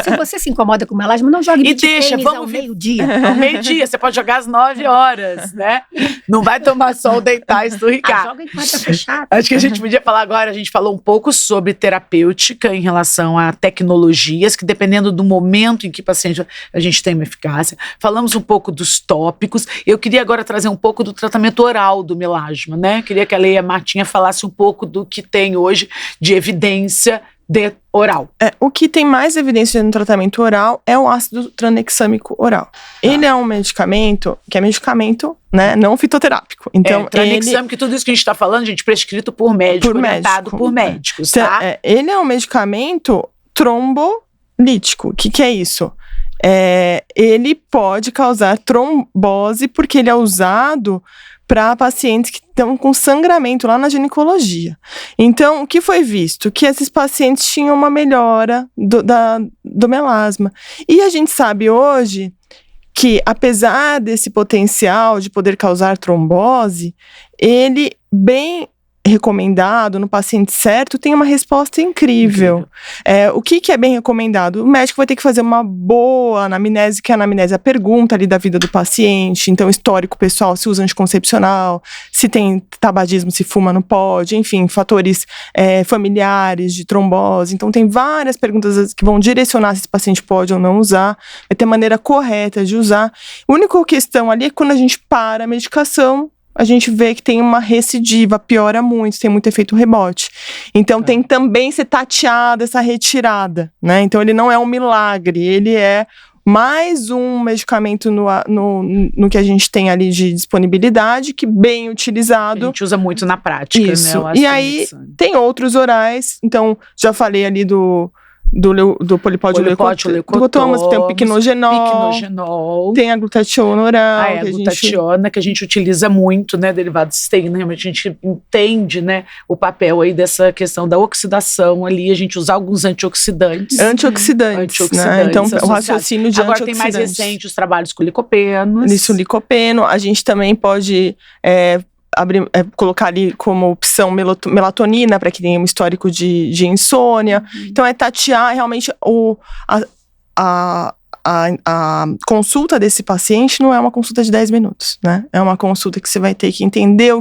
Se você se incomoda com melasma, não jogue beach tênis ao meio-dia. Ao meio-dia, você pode jogar às 9 horas, né? Não vai tomar sol, deitar e esturricar. Joga enquanto tá fechado. Acho que a gente podia falar agora, a gente falou um pouco sobre terapêutica em relação a tecnologias, que dependendo do momento em que o paciente, a gente tem uma eficácia. Falamos um pouco dos tópicos. Eu queria agora trazer um pouco do tratamento oral do melasma, né? Queria que a Leia Martinha falasse um pouco do que tem hoje de evidência de oral. O que tem mais evidência no tratamento oral é o ácido tranexâmico oral. Ele é um medicamento, que é medicamento, né, não fitoterápico. Então, tranexâmico, tudo isso que a gente está falando, gente, prescrito por médico, orientado por médicos, tá? Ele é um medicamento trombolítico. O que é isso? Ele pode causar trombose porque ele é usado para pacientes que estão com sangramento lá na ginecologia. Então, o que foi visto? Que esses pacientes tinham uma melhora do melasma. E a gente sabe hoje que, apesar desse potencial de poder causar trombose, ele bem recomendado no paciente certo tem uma resposta incrível. O que é bem recomendado? O médico vai ter que fazer uma boa anamnese, que é a anamnese, a pergunta ali da vida do paciente, então histórico pessoal, se usa anticoncepcional, se tem tabagismo, se fuma, não pode, enfim, fatores familiares de trombose. Então tem várias perguntas que vão direcionar se esse paciente pode ou não usar, vai ter maneira correta de usar. A única questão ali é quando a gente para a medicação, a gente vê que tem uma recidiva, piora muito, tem muito efeito rebote. Então tem também ser tateada essa retirada, né? Então ele não é um milagre, ele é mais um medicamento no que a gente tem ali de disponibilidade, que bem utilizado. A gente usa muito na prática, isso, né? E aí tem outros orais, então já falei ali do polipódio leucotômaso, tem o piquenogenol, tem a glutationa oral. A glutationa que a gente utiliza muito, né, derivado de cisteína, realmente a gente entende, né, o papel aí dessa questão da oxidação ali, a gente usa alguns antioxidantes, né? Então o raciocínio de agora antioxidantes. Agora tem mais recente os trabalhos com licopenos. Isso, licopeno, a gente também pode colocar ali como opção melatonina para quem tem um histórico de insônia. Então tatear realmente a consulta desse paciente não é uma consulta de 10 minutos, né? É uma consulta que você vai ter que entender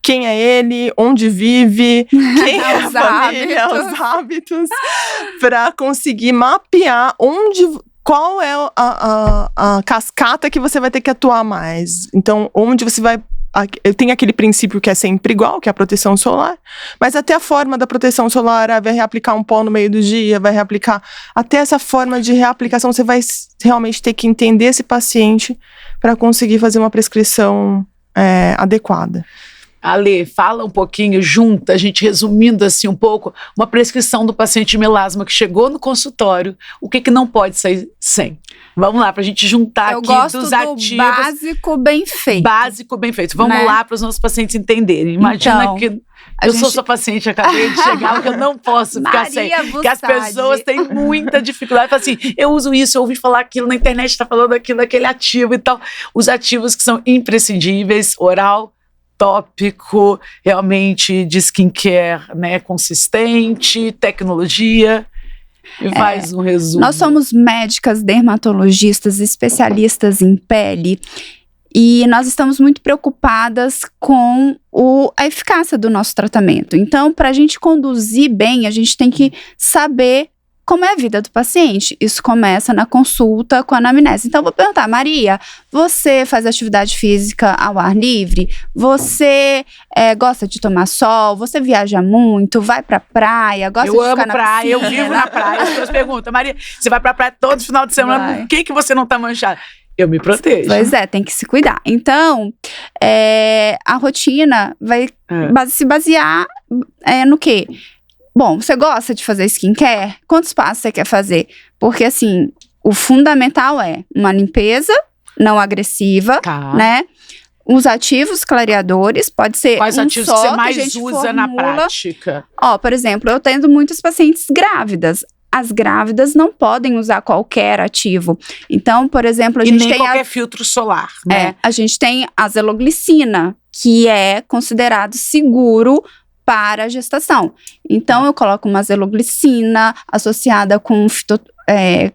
quem é ele, onde vive, quem é a família, os hábitos, para conseguir mapear qual é a cascata que você vai ter que atuar mais. Então, onde você vai... Tem aquele princípio que é sempre igual, que é a proteção solar, mas até a forma da proteção solar, vai reaplicar um pó no meio do dia, vai reaplicar, até essa forma de reaplicação, você vai realmente ter que entender esse paciente para conseguir fazer uma prescrição adequada. Ale, fala um pouquinho, junta, a gente resumindo assim um pouco, uma prescrição do paciente de melasma que chegou no consultório, o que não pode sair sem? Vamos lá, pra gente juntar aqui dos ativos. Básico bem feito. Básico bem feito. Vamos lá para os nossos pacientes entenderem. Imagina então, que eu sou sua paciente, acabei de chegar, que eu não posso ficar sem. Porque as pessoas têm muita dificuldade. Falam assim, eu uso isso, eu ouvi falar aquilo, na internet tá falando aquilo, aquele ativo e tal. Os ativos que são imprescindíveis, oral, tópico, realmente de skincare, né, consistente, tecnologia. E faz um resumo. Nós somos médicas, dermatologistas, especialistas em pele. E nós estamos muito preocupadas com a eficácia do nosso tratamento. Então, para a gente conduzir bem, a gente tem que saber como é a vida do paciente. Isso começa na consulta com a anamnese. Então, eu vou perguntar, Maria, você faz atividade física ao ar livre? Você gosta de tomar sol? Você viaja muito? Vai pra praia? Gosta de ficar na praia, piscina? eu vivo na praia. As pessoas perguntam, Maria, você vai pra praia todo final de semana, por que você não tá manchada? Eu me protejo. Pois é, tem que se cuidar. Então, a rotina vai se basear no quê? Bom, você gosta de fazer skincare? Quantos passos você quer fazer? Porque, assim, o fundamental é uma limpeza não agressiva, né? Os ativos clareadores, pode ser Quais ativos só que você mais usa formula na prática? Por exemplo, eu tenho muitas pacientes grávidas. As grávidas não podem usar qualquer ativo. Então, por exemplo, a gente tem qualquer filtro solar, né? A gente tem a zeloglicina, que é considerado seguro para a gestação. Então, eu coloco uma zeloglicina associada com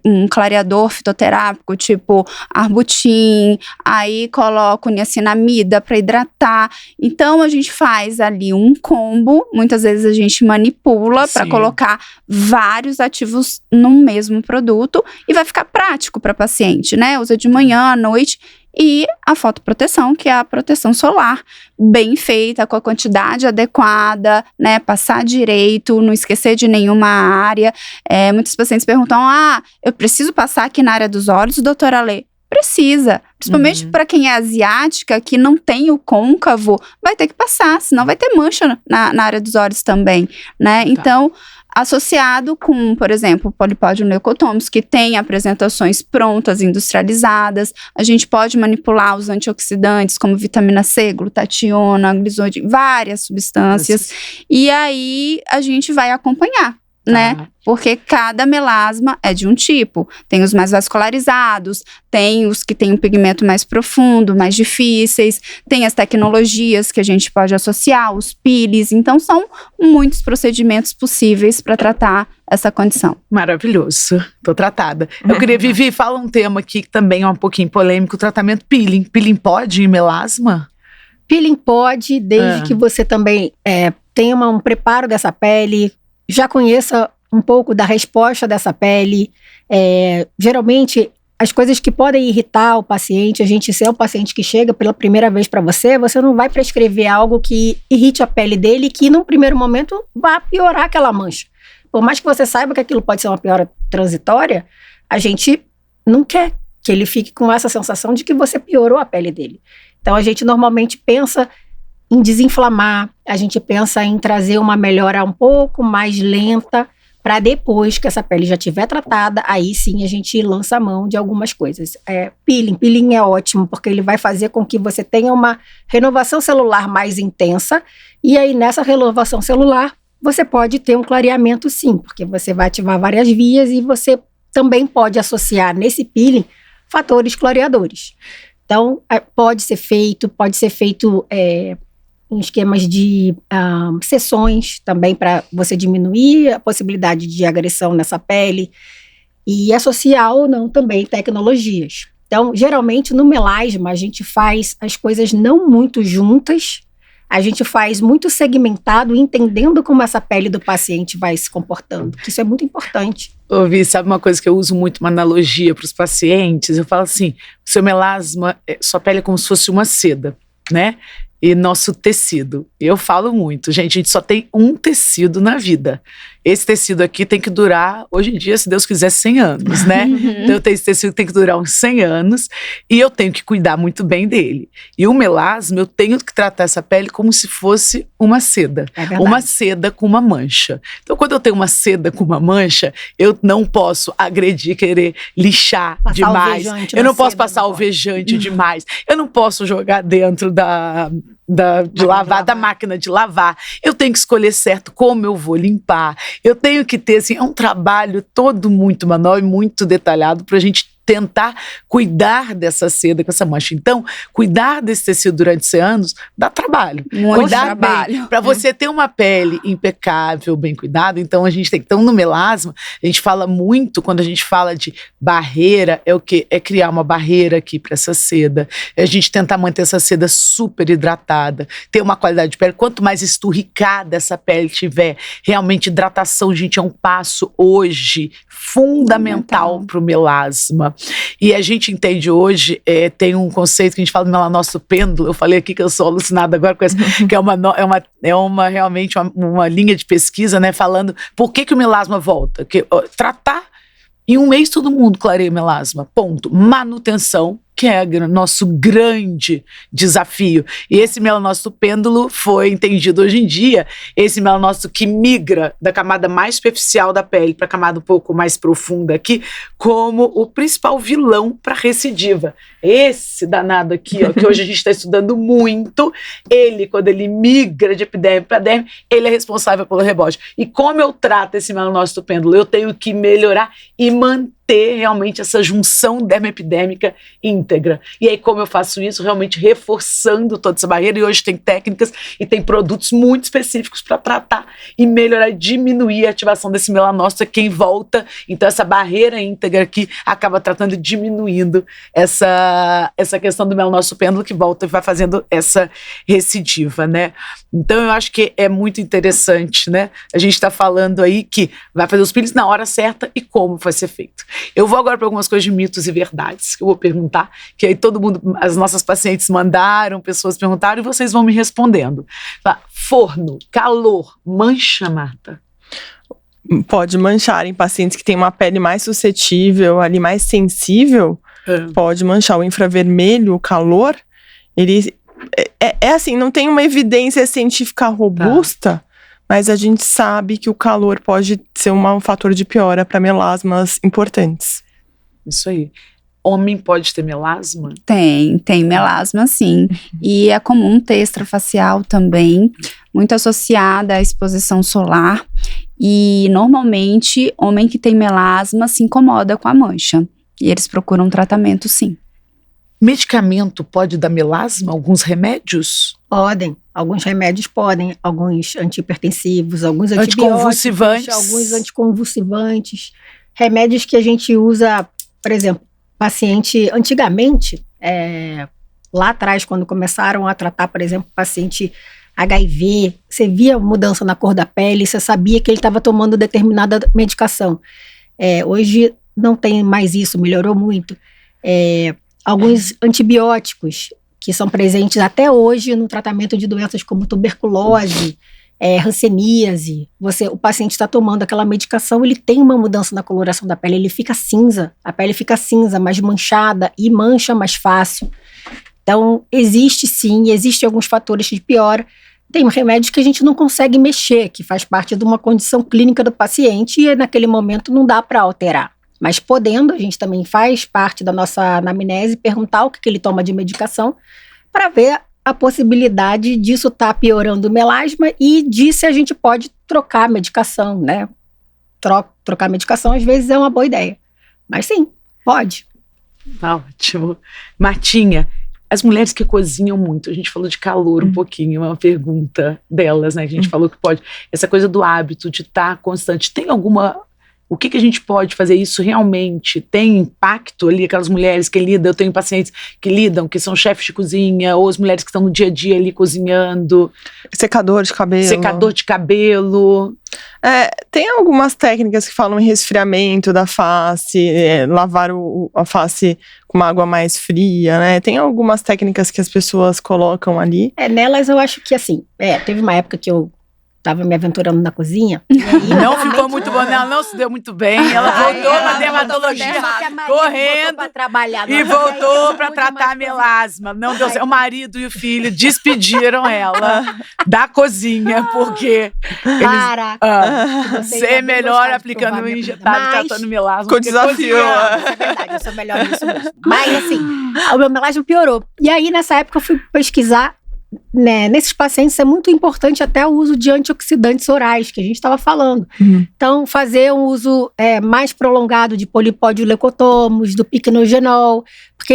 um clareador fitoterápico, tipo arbutin, aí coloco niacinamida para hidratar. Então, a gente faz ali um combo, muitas vezes a gente manipula para colocar vários ativos no mesmo produto e vai ficar prático para paciente, né? Usa de manhã, à noite. E a fotoproteção, que é a proteção solar, bem feita, com a quantidade adequada, né? Passar direito, não esquecer de nenhuma área. Muitos pacientes perguntam, eu preciso passar aqui na área dos olhos, doutora Lê? Precisa, principalmente para quem é asiática, que não tem o côncavo, vai ter que passar, senão vai ter mancha na área dos olhos também, né? Então, associado com, por exemplo, Polypodium leucotomus, que tem apresentações prontas, industrializadas, a gente pode manipular os antioxidantes, como vitamina C, glutationa, glisoide, várias substâncias, e aí a gente vai acompanhar, né? Porque cada melasma é de um tipo. Tem os mais vascularizados, tem os que têm um pigmento mais profundo, mais difíceis, tem as tecnologias que a gente pode associar, os peelings. Então, são muitos procedimentos possíveis para tratar essa condição. Maravilhoso. Tô tratada. Eu queria, Vivi, fala um tema aqui que também é um pouquinho polêmico, o tratamento peeling. Peeling pode em melasma? Peeling pode, desde que você também tenha um preparo dessa pele, já conheça um pouco da resposta dessa pele. Geralmente, as coisas que podem irritar o paciente, se é um paciente que chega pela primeira vez para você não vai prescrever algo que irrite a pele dele, que num primeiro momento vai piorar aquela mancha. Por mais que você saiba que aquilo pode ser uma piora transitória, a gente não quer que ele fique com essa sensação de que você piorou a pele dele. Então, a gente normalmente pensa em desinflamar, a gente pensa em trazer uma melhora um pouco mais lenta, para depois que essa pele já estiver tratada, aí sim a gente lança a mão de algumas coisas. Peeling é ótimo, porque ele vai fazer com que você tenha uma renovação celular mais intensa, e aí nessa renovação celular, você pode ter um clareamento sim, porque você vai ativar várias vias e você também pode associar nesse peeling fatores clareadores. Então, pode ser feito em esquemas de sessões também, para você diminuir a possibilidade de agressão nessa pele e associar ou não também tecnologias. Então, geralmente no melasma a gente faz as coisas não muito juntas, a gente faz muito segmentado, entendendo como essa pele do paciente vai se comportando, que isso é muito importante. Vi, sabe uma coisa que eu uso muito, uma analogia para os pacientes? Eu falo assim, o seu melasma, sua pele é como se fosse uma seda, né? e nosso tecido. Eu falo muito, gente, a gente só tem um tecido na vida. Esse tecido aqui tem que durar, hoje em dia, se Deus quiser, 100 anos, né? Então eu tenho esse tecido que tem que durar uns 100 anos e eu tenho que cuidar muito bem dele. E o melasma, eu tenho que tratar essa pele como se fosse uma seda. Uma seda com uma mancha. Então quando eu tenho uma seda com uma mancha, eu não posso agredir, querer lixar demais. Eu não posso passar alvejante demais. Eu não posso jogar dentro da máquina de lavar. Eu tenho que escolher certo como eu vou limpar. Eu tenho que ter, assim, é um trabalho todo muito manual e muito detalhado pra gente tentar cuidar dessa seda com essa mancha. Então, cuidar desse tecido durante 100 anos dá trabalho. Muito cuidar trabalho. Para você ter uma pele impecável, bem cuidada, então a gente tem que... Então, no melasma, a gente fala muito, quando a gente fala de barreira, é o quê? É criar uma barreira aqui para essa seda. É a gente tentar manter essa seda super hidratada, ter uma qualidade de pele. Quanto mais esturricada essa pele tiver, realmente hidratação, gente, é um passo hoje fundamental para o melasma. E a gente entende hoje, tem um conceito que a gente fala do melanócito pêndulo. Eu falei aqui que eu sou alucinada agora com essa, que é realmente uma linha de pesquisa, né, falando por que o melasma volta. Tratar, em um mês todo mundo clareia o melasma, ponto. Manutenção, que é nosso grande desafio. E esse melanócito pêndulo foi entendido hoje em dia, esse melanócito que migra da camada mais superficial da pele para a camada um pouco mais profunda aqui, como o principal vilão para recidiva. Esse danado aqui, ó, que hoje a gente está estudando muito, ele, quando ele migra de epiderme para derme, ele é responsável pelo rebote. E como eu trato esse melanócito pêndulo? Eu tenho que melhorar e manter realmente essa junção dermoepidérmica íntegra. E aí, como eu faço isso? Realmente reforçando toda essa barreira. E hoje tem técnicas e tem produtos muito específicos para tratar e melhorar e diminuir a ativação desse melanócito. Quem volta, então essa barreira íntegra aqui acaba tratando e diminuindo essa questão do melanócito pêndulo que volta e vai fazendo essa recidiva, né? Então eu acho que é muito interessante, né? A gente está falando aí que vai fazer os peelings na hora certa e como vai ser feito. Eu vou agora para algumas coisas de mitos e verdades que eu vou perguntar, que aí todo mundo, as nossas pacientes mandaram, pessoas perguntaram e vocês vão me respondendo. Forno, calor, mancha, Marta? Pode manchar em pacientes que têm uma pele mais suscetível, ali mais sensível, pode manchar. O infravermelho, o calor, ele é assim, não tem uma evidência científica robusta, mas a gente sabe que o calor pode ser um fator de piora para melasmas importantes. Isso aí. Homem pode ter melasma? Tem melasma sim. E é comum ter extrafacial também, muito associada à exposição solar. E normalmente, homem que tem melasma se incomoda com a mancha. E eles procuram tratamento sim. Medicamento pode dar melasma? Alguns remédios? Podem. Alguns remédios podem. Alguns antihipertensivos, alguns antibióticos, alguns anticonvulsivantes. Remédios que a gente usa, por exemplo, paciente antigamente, lá atrás, quando começaram a tratar, por exemplo, paciente HIV, você via mudança na cor da pele, você sabia que ele estava tomando determinada medicação. Hoje não tem mais isso, melhorou muito. Alguns antibióticos que são presentes até hoje no tratamento de doenças como tuberculose, hanseníase. O paciente está tomando aquela medicação, ele tem uma mudança na coloração da pele, ele fica cinza, a pele fica cinza, mais manchada e mancha mais fácil. Então, existem alguns fatores de piora. Tem remédios que a gente não consegue mexer, que faz parte de uma condição clínica do paciente e naquele momento não dá para alterar. Mas podendo, a gente também faz parte da nossa anamnese, perguntar o que ele toma de medicação, para ver a possibilidade disso estar piorando o melasma e de se a gente pode trocar a medicação, né? Trocar a medicação às vezes é uma boa ideia. Mas sim, pode. Tá ótimo. Martinha, as mulheres que cozinham muito, a gente falou de calor um pouquinho, uma pergunta delas, né? Que a gente falou que pode. Essa coisa do hábito de estar constante. Tem alguma O que a gente pode fazer? Isso realmente tem impacto ali, aquelas mulheres que lidam, eu tenho pacientes que lidam, que são chefes de cozinha, ou as mulheres que estão no dia a dia ali cozinhando. Secador de cabelo. Secador de cabelo. Tem algumas técnicas que falam em resfriamento da face, lavar a face com uma água mais fria, né? Tem algumas técnicas que as pessoas colocam ali. Nelas eu acho que assim, teve uma época que eu tava me aventurando na cozinha. Não ficou muito bom, ela não se deu muito bem. Ela voltou pra dermatologia correndo pra trabalhar, e voltou pra tratar a melasma. Não deu certo. O marido e o filho despediram ela da cozinha, porque você é melhor aplicando injetado, tratando melasma. Com desafio. É verdade, eu sou melhor nisso mesmo. Mas assim, o meu melasma piorou. E aí, nessa época, eu fui pesquisar. Nesses pacientes é muito importante até o uso de antioxidantes orais, que a gente estava falando. Então, fazer um uso mais prolongado de polipódio leucotomos, do piquenogenol, porque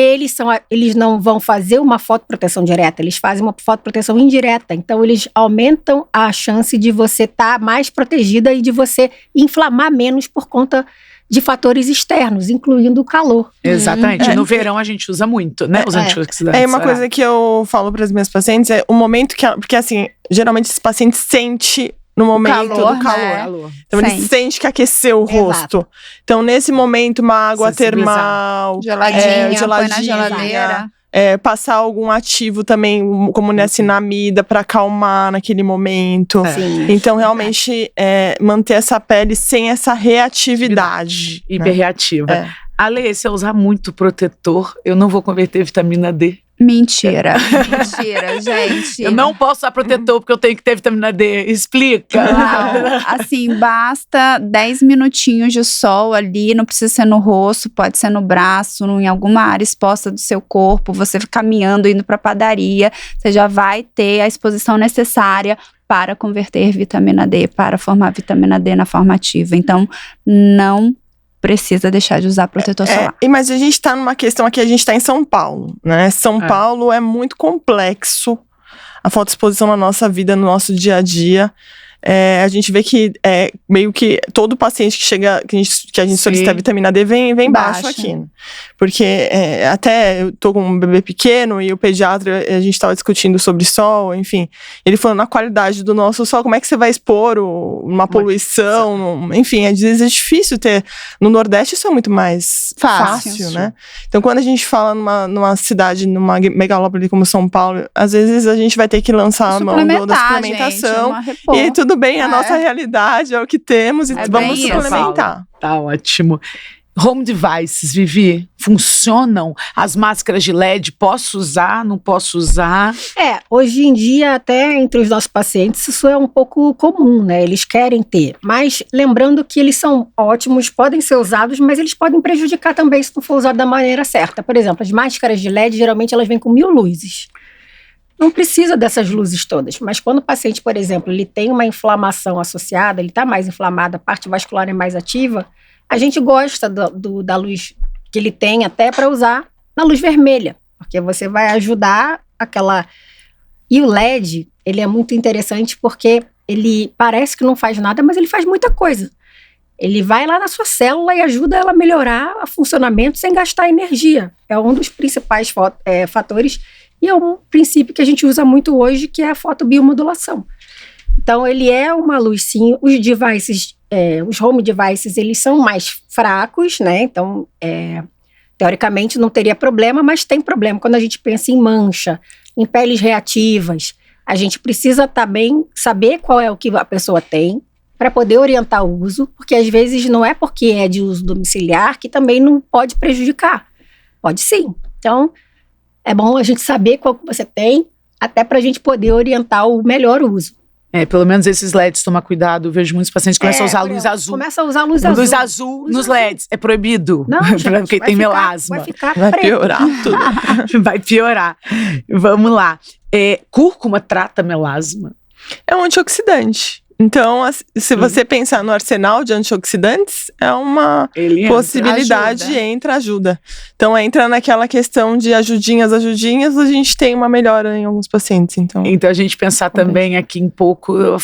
eles não vão fazer uma fotoproteção direta, eles fazem uma fotoproteção indireta. Então, eles aumentam a chance de você estar mais protegida e de você inflamar menos por conta de fatores externos, incluindo o calor. Exatamente. No verão a gente usa muito, né? Os antioxidantes. Uma coisa que eu falo para as minhas pacientes é o momento que... Porque assim, geralmente esses pacientes sentem no momento do calor. Então ele sente que aqueceu o rosto. Então nesse momento uma água termal, geladinha, põe na geladeira. Passar algum ativo também, como niacinamida, para acalmar naquele momento. Então, realmente, manter essa pele sem essa reatividade. Hiperreativa. Ale, se eu usar muito protetor, eu não vou converter vitamina D. Mentira, gente. Eu não posso usar protetor porque eu tenho que ter vitamina D. Explica. Não, assim, basta 10 minutinhos de sol ali, não precisa ser no rosto, pode ser no braço, em alguma área exposta do seu corpo, você caminhando, indo pra padaria, você já vai ter a exposição necessária para converter vitamina D, para formar vitamina D na forma ativa. Então, não precisa deixar de usar protetor solar. Mas a gente está numa questão aqui, a gente está em São Paulo, né? São Paulo é muito complexo a fotoexposição na nossa vida, no nosso dia a dia. A gente vê que meio que todo paciente que chega, que a gente solicita vitamina D vem baixo aqui. Né? Porque até eu tô com um bebê pequeno e o pediatra, a gente tava discutindo sobre sol, enfim. Ele falou na qualidade do nosso sol, como é que você vai expor uma poluição, enfim, às vezes é difícil ter. No Nordeste isso é muito mais fácil, né? Então quando a gente fala numa cidade, numa megalópole como São Paulo, às vezes a gente vai ter que lançar a mão da suplementação. E tudo bem, a nossa realidade é o que temos e vamos suplementar. Tá ótimo. Home devices, Vivi, funcionam? As máscaras de LED, posso usar, não posso usar? Hoje em dia, até entre os nossos pacientes, isso é um pouco comum, né? Eles querem ter. Mas lembrando que eles são ótimos, podem ser usados, mas eles podem prejudicar também se não for usado da maneira certa. Por exemplo, as máscaras de LED, geralmente, elas vêm com 1000 luzes. Não precisa dessas luzes todas, mas quando o paciente, por exemplo, ele tem uma inflamação associada, ele está mais inflamado, a parte vascular é mais ativa, a gente gosta da luz que ele tem até para usar na luz vermelha, porque você vai ajudar aquela... E o LED, ele é muito interessante porque ele parece que não faz nada, mas ele faz muita coisa. Ele vai lá na sua célula e ajuda ela a melhorar o funcionamento sem gastar energia. É um dos principais fatores. E é um princípio que a gente usa muito hoje, que é a fotobiomodulação. Então, ele é uma luz, sim. Os devices, os home devices, eles são mais fracos, né? Então, teoricamente, não teria problema, mas tem problema quando a gente pensa em mancha, em peles reativas. A gente precisa também saber qual é o que a pessoa tem para poder orientar o uso, porque às vezes não é porque é de uso domiciliar que também não pode prejudicar. Pode sim. Então, é bom a gente saber qual que você tem, até para a gente poder orientar o melhor uso. Pelo menos esses LEDs, tomar cuidado. Eu vejo muitos pacientes que começam a usar luz azul. Começa a usar luz azul. Luz azul nos LEDs. É proibido. Não, para quem tem melasma. Vai piorar tudo. Vai piorar. Vamos lá. Cúrcuma trata melasma? É um antioxidante. Então, se você pensar no arsenal de antioxidantes, é uma possibilidade, ajuda. Então, entra naquela questão de ajudinhas, a gente tem uma melhora em alguns pacientes. Então a gente pensar também aqui um pouco, eu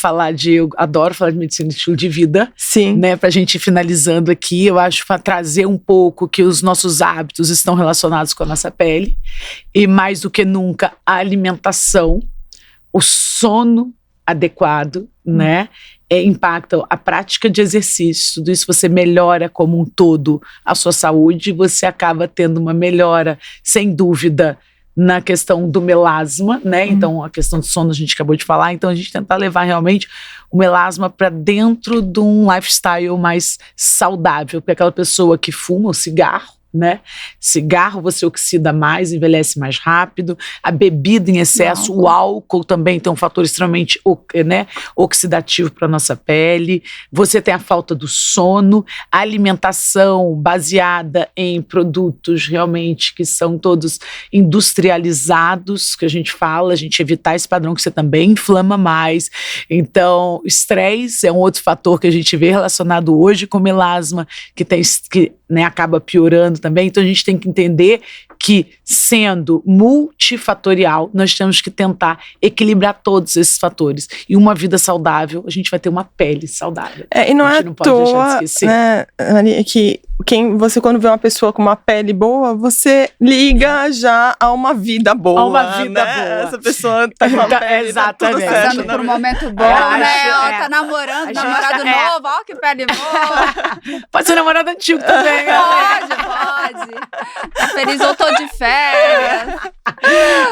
adoro falar de medicina de estilo de vida. Sim. Né, pra gente ir finalizando aqui, eu acho para trazer um pouco que os nossos hábitos estão relacionados com a nossa pele. E mais do que nunca, a alimentação, o sono adequado, né? Impacta a prática de exercício, tudo isso você melhora como um todo a sua saúde, você acaba tendo uma melhora, sem dúvida, na questão do melasma, né? Então, a questão do sono a gente acabou de falar, então a gente tentar levar realmente o melasma para dentro de um lifestyle mais saudável, porque aquela pessoa que fuma o cigarro, né? Cigarro você oxida mais, envelhece mais rápido. A bebida em excesso, o álcool também tem um fator extremamente oxidativo para a nossa pele. Você tem a falta do sono, a alimentação baseada em produtos realmente que são todos industrializados, que a gente fala, a gente evitar esse padrão que você também inflama mais. Então, estresse é um outro fator que a gente vê relacionado hoje com melasma, que acaba piorando também. Então a gente tem que entender que, sendo multifatorial, nós temos que tentar equilibrar todos esses fatores. E uma vida saudável, a gente vai ter uma pele saudável. E não é à toa, né, Ani, que você, quando vê uma pessoa com uma pele boa, você liga já a uma vida boa. A uma vida boa. Essa pessoa tá com a pele, exatamente. Tá passando por um momento bom, né? Tá namorando, namorado novo, ó que pele boa. Pode ser namorado antigo também. Pode. Tá feliz, eu tô de férias.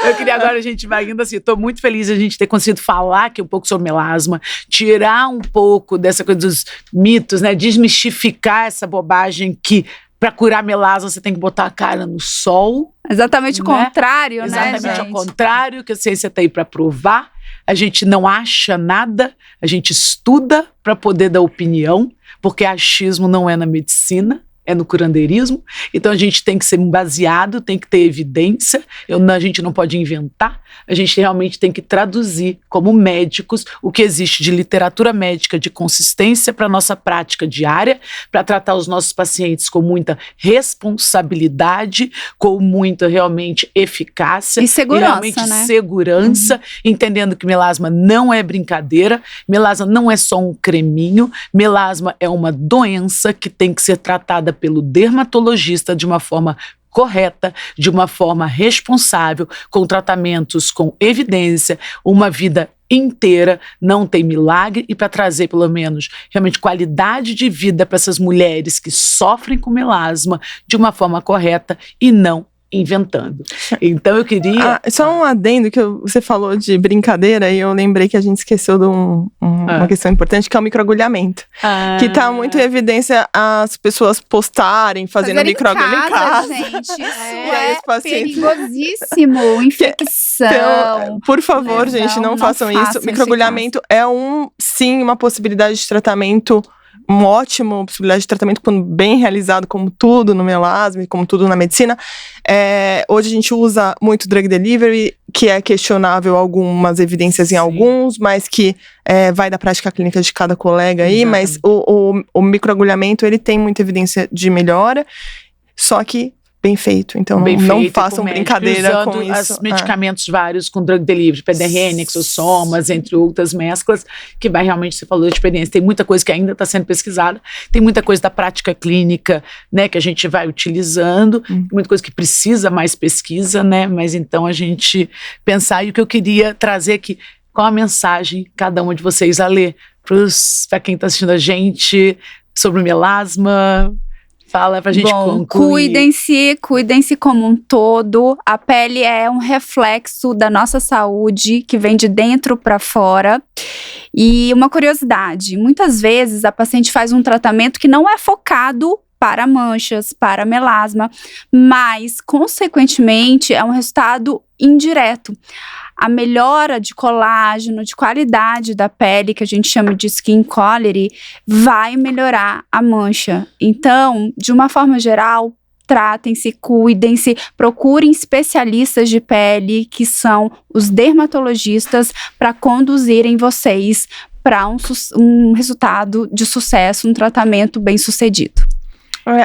Eu queria agora, a gente vai indo assim, tô muito feliz de a gente ter conseguido falar aqui um pouco sobre melasma, tirar um pouco dessa coisa dos mitos, né? Desmistificar essa bobagem que para curar melasma você tem que botar a cara no sol. Exatamente o contrário, né, gente? Exatamente ao contrário, que a ciência tá aí para provar. A gente não acha nada, a gente estuda para poder dar opinião, porque achismo não é na medicina, é no curandeirismo. Então a gente tem que ser baseado, tem que ter evidência, a gente não pode inventar, a gente realmente tem que traduzir como médicos o que existe de literatura médica de consistência para a nossa prática diária, para tratar os nossos pacientes com muita responsabilidade, com muita realmente eficácia e segurança, realmente segurança, entendendo que melasma não é brincadeira, melasma não é só um creminho, melasma é uma doença que tem que ser tratada pelo dermatologista de uma forma correta, de uma forma responsável, com tratamentos com evidência, uma vida inteira, não tem milagre, e para trazer pelo menos realmente qualidade de vida para essas mulheres que sofrem com melasma de uma forma correta e não inventando. Então eu queria... só um adendo que você falou de brincadeira e eu lembrei que a gente esqueceu de uma questão importante, que é o microagulhamento. Que tá muito em evidência as pessoas postarem, fazendo microagulho em casa. Gente, isso perigosíssimo, infecção. Então, por favor, gente, não façam isso. Microagulhamento é sim, uma possibilidade de tratamento, uma ótima possibilidade de tratamento quando bem realizado, como tudo no melasma e como tudo na medicina. Hoje a gente usa muito drug delivery, que é questionável algumas evidências em alguns, mas que vai da prática clínica de cada colega aí. Exatamente. Mas o microagulhamento, ele tem muita evidência de melhora, só que bem feito, então não façam brincadeira com isso. Usando medicamentos vários com drug delivery, PDRN, exossomas, entre outras mesclas, que vai realmente, você falou de experiência, tem muita coisa que ainda está sendo pesquisada, tem muita coisa da prática clínica, né, que a gente vai utilizando, muita coisa que precisa mais pesquisa, né, mas então a gente pensar, e o que eu queria trazer aqui, qual a mensagem cada uma de vocês a ler para quem está assistindo a gente sobre o melasma. Fala pra gente concluir. Cuidem-se como um todo. A pele é um reflexo da nossa saúde, que vem de dentro para fora. E uma curiosidade, muitas vezes a paciente faz um tratamento que não é focado para manchas, para melasma, mas, consequentemente, é um resultado indireto. A melhora de colágeno, de qualidade da pele, que a gente chama de skin quality, vai melhorar a mancha. Então, de uma forma geral, tratem-se, cuidem-se, procurem especialistas de pele, que são os dermatologistas, para conduzirem vocês para um resultado de sucesso, um tratamento bem sucedido.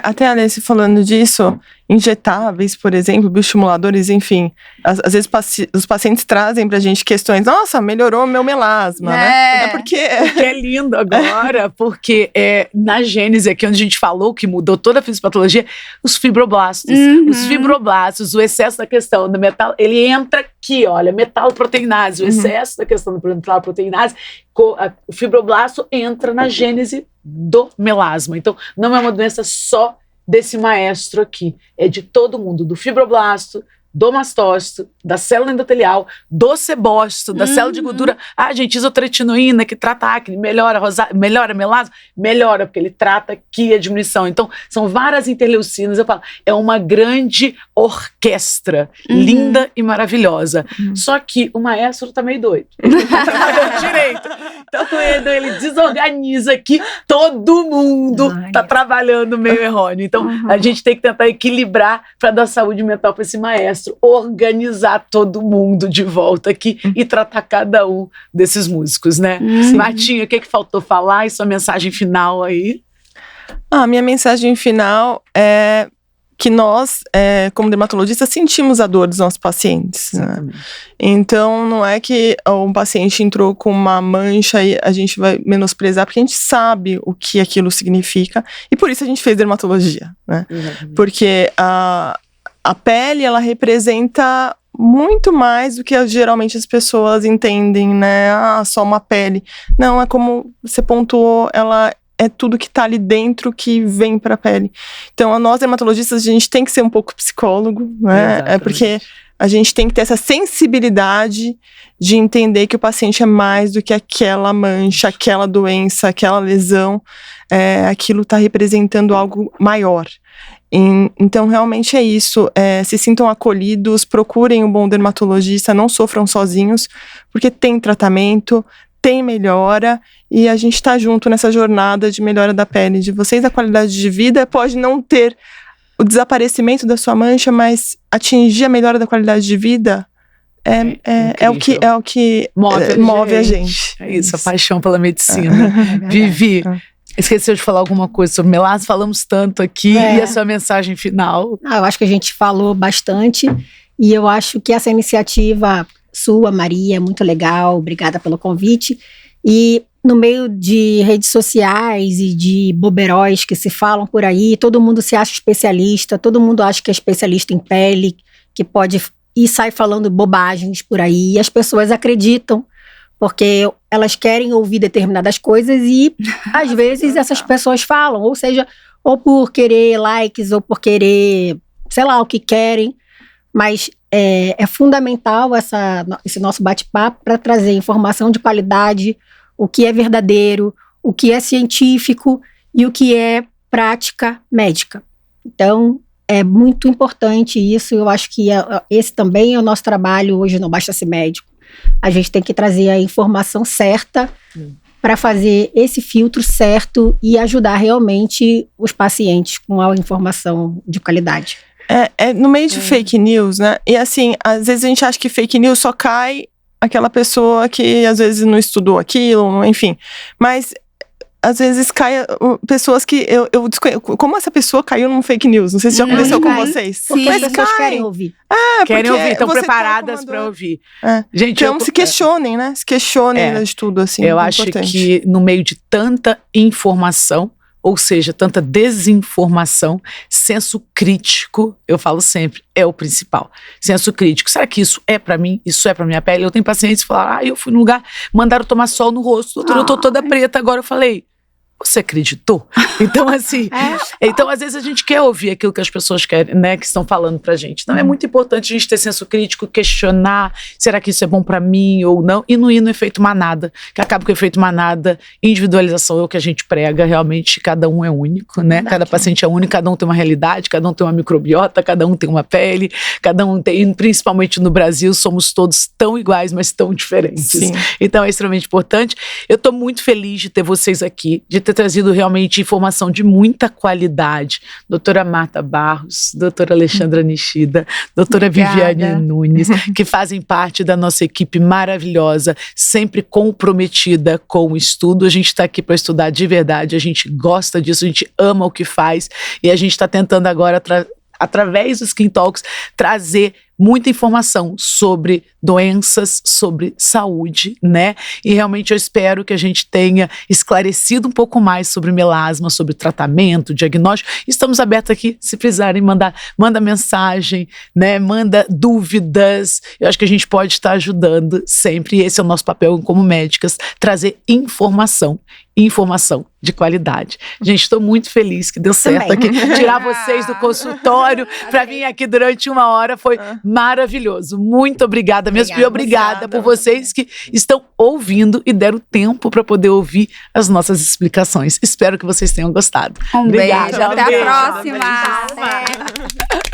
Até, Alice, falando disso, injetáveis, por exemplo, bioestimuladores, enfim, às vezes os pacientes trazem pra gente questões, nossa, melhorou meu melasma, né? Porque é lindo agora, porque na gênese aqui, onde a gente falou que mudou toda a fisiopatologia, os fibroblastos. Os fibroblastos, o excesso da questão do metal, ele entra aqui, olha, metaloproteinase, o excesso da questão da metaloproteinase, o fibroblasto entra na gênese do melasma. Então, não é uma doença só desse maestro aqui, é de todo mundo, do fibroblasto, do mastócito, da célula endotelial, do sebócito, da célula de gordura. Gente, isotretinoína que trata acne, melhora melasma? Melhora, porque ele trata aqui a diminuição. Então, são várias interleucinas, eu falo, é uma grande orquestra, linda e maravilhosa. Só que o maestro tá meio doido. Ele tá trabalhando direito. Então, ele desorganiza aqui, todo mundo tá trabalhando meio errôneo. Então, a gente tem que tentar equilibrar para dar saúde mental para esse maestro, organizar todo mundo de volta aqui e tratar cada um desses músicos, né? Martinha, o que faltou falar e sua mensagem final aí? Minha mensagem final é que nós, como dermatologistas, sentimos a dor dos nossos pacientes, né? Então, não é que um paciente entrou com uma mancha e a gente vai menosprezar, porque a gente sabe o que aquilo significa e por isso a gente fez dermatologia, né? Porque a pele, ela representa muito mais do que geralmente as pessoas entendem, né? Só uma pele. Não, é como você pontuou, ela é tudo que tá ali dentro que vem pra pele. Então, nós dermatologistas, a gente tem que ser um pouco psicólogo, né? Exatamente. Porque a gente tem que ter essa sensibilidade de entender que o paciente é mais do que aquela mancha, aquela doença, aquela lesão. Aquilo tá representando algo maior. Então, realmente é isso. Se sintam acolhidos, procurem um bom dermatologista, não sofram sozinhos, porque tem tratamento, tem melhora, e a gente está junto nessa jornada de melhora da pele de vocês. A qualidade de vida pode não ter o desaparecimento da sua mancha, mas atingir a melhora da qualidade de vida é o que move a gente. É isso, a paixão pela medicina. Vivi, esqueceu de falar alguma coisa sobre melasma? Falamos tanto aqui. E a sua mensagem final? Eu acho que a gente falou bastante e eu acho que essa iniciativa sua, Maria, é muito legal. Obrigada pelo convite. E no meio de redes sociais e de boberóis que se falam por aí, todo mundo se acha especialista, todo mundo acha que é especialista em pele, que pode e sai falando bobagens por aí. E as pessoas acreditam, porque elas querem ouvir determinadas coisas e, às vezes, essas pessoas falam, ou seja, ou por querer likes, ou por querer, sei lá, o que querem, mas é fundamental esse nosso bate-papo para trazer informação de qualidade, o que é verdadeiro, o que é científico e o que é prática médica. Então, é muito importante isso. Eu acho que esse também é o nosso trabalho hoje no Basta-se Médico. A gente tem que trazer a informação certa para fazer esse filtro certo e ajudar realmente os pacientes com a informação de qualidade. No meio de fake news, né? E assim, às vezes a gente acha que fake news só cai aquela pessoa que às vezes não estudou aquilo, enfim. Mas às vezes cai pessoas que eu desconheço. Como essa pessoa caiu num fake news? Não sei se já aconteceu com vocês. Porque as pessoas querem ouvir. Querem ouvir, estão preparadas para ouvir. Gente, então se questionem, né? Se questionem de tudo, assim. Eu acho que no meio de tanta informação, ou seja, tanta desinformação, senso crítico, eu falo sempre, é o principal. Senso crítico. Será que isso é pra mim? Isso é pra minha pele? Eu tenho pacientes que falaram, eu fui num lugar, mandaram tomar sol no rosto, doutora, eu tô toda preta. Agora eu falei, você acreditou? Então, assim, então às vezes a gente quer ouvir aquilo que as pessoas querem, né, que estão falando pra gente. Então é muito importante a gente ter senso crítico, questionar, será que isso é bom pra mim ou não? E não ir no efeito manada, que acaba com o efeito manada, individualização é o que a gente prega, realmente cada um é único, né? Cada paciente é único, cada um tem uma realidade, cada um tem uma microbiota, cada um tem uma pele, cada um tem, principalmente no Brasil, somos todos tão iguais, mas tão diferentes. Sim. Então é extremamente importante. Eu tô muito feliz de ter vocês aqui, de ter trazido realmente informação de muita qualidade. Doutora Marta Barros, doutora Alexandra Nishida, doutora Viviane Nunes, que fazem parte da nossa equipe maravilhosa, sempre comprometida com o estudo. A gente está aqui para estudar de verdade, a gente gosta disso, a gente ama o que faz e a gente está tentando agora, através dos Skin Talks, trazer muita informação sobre doenças, sobre saúde, né? E realmente eu espero que a gente tenha esclarecido um pouco mais sobre melasma, sobre tratamento, diagnóstico. Estamos abertos aqui, se precisarem manda mensagem, né? Manda dúvidas. Eu acho que a gente pode estar ajudando sempre. E esse é o nosso papel como médicas, trazer informação de qualidade. Gente, estou muito feliz que deu certo aqui. Tirar vocês do consultório para vir aqui durante 1 hora foi maravilhoso. Muito obrigada mesmo. E obrigada por vocês que estão ouvindo e deram tempo para poder ouvir as nossas explicações. Espero que vocês tenham gostado. Um Obrigada. beijo. Até a próxima. Beijo.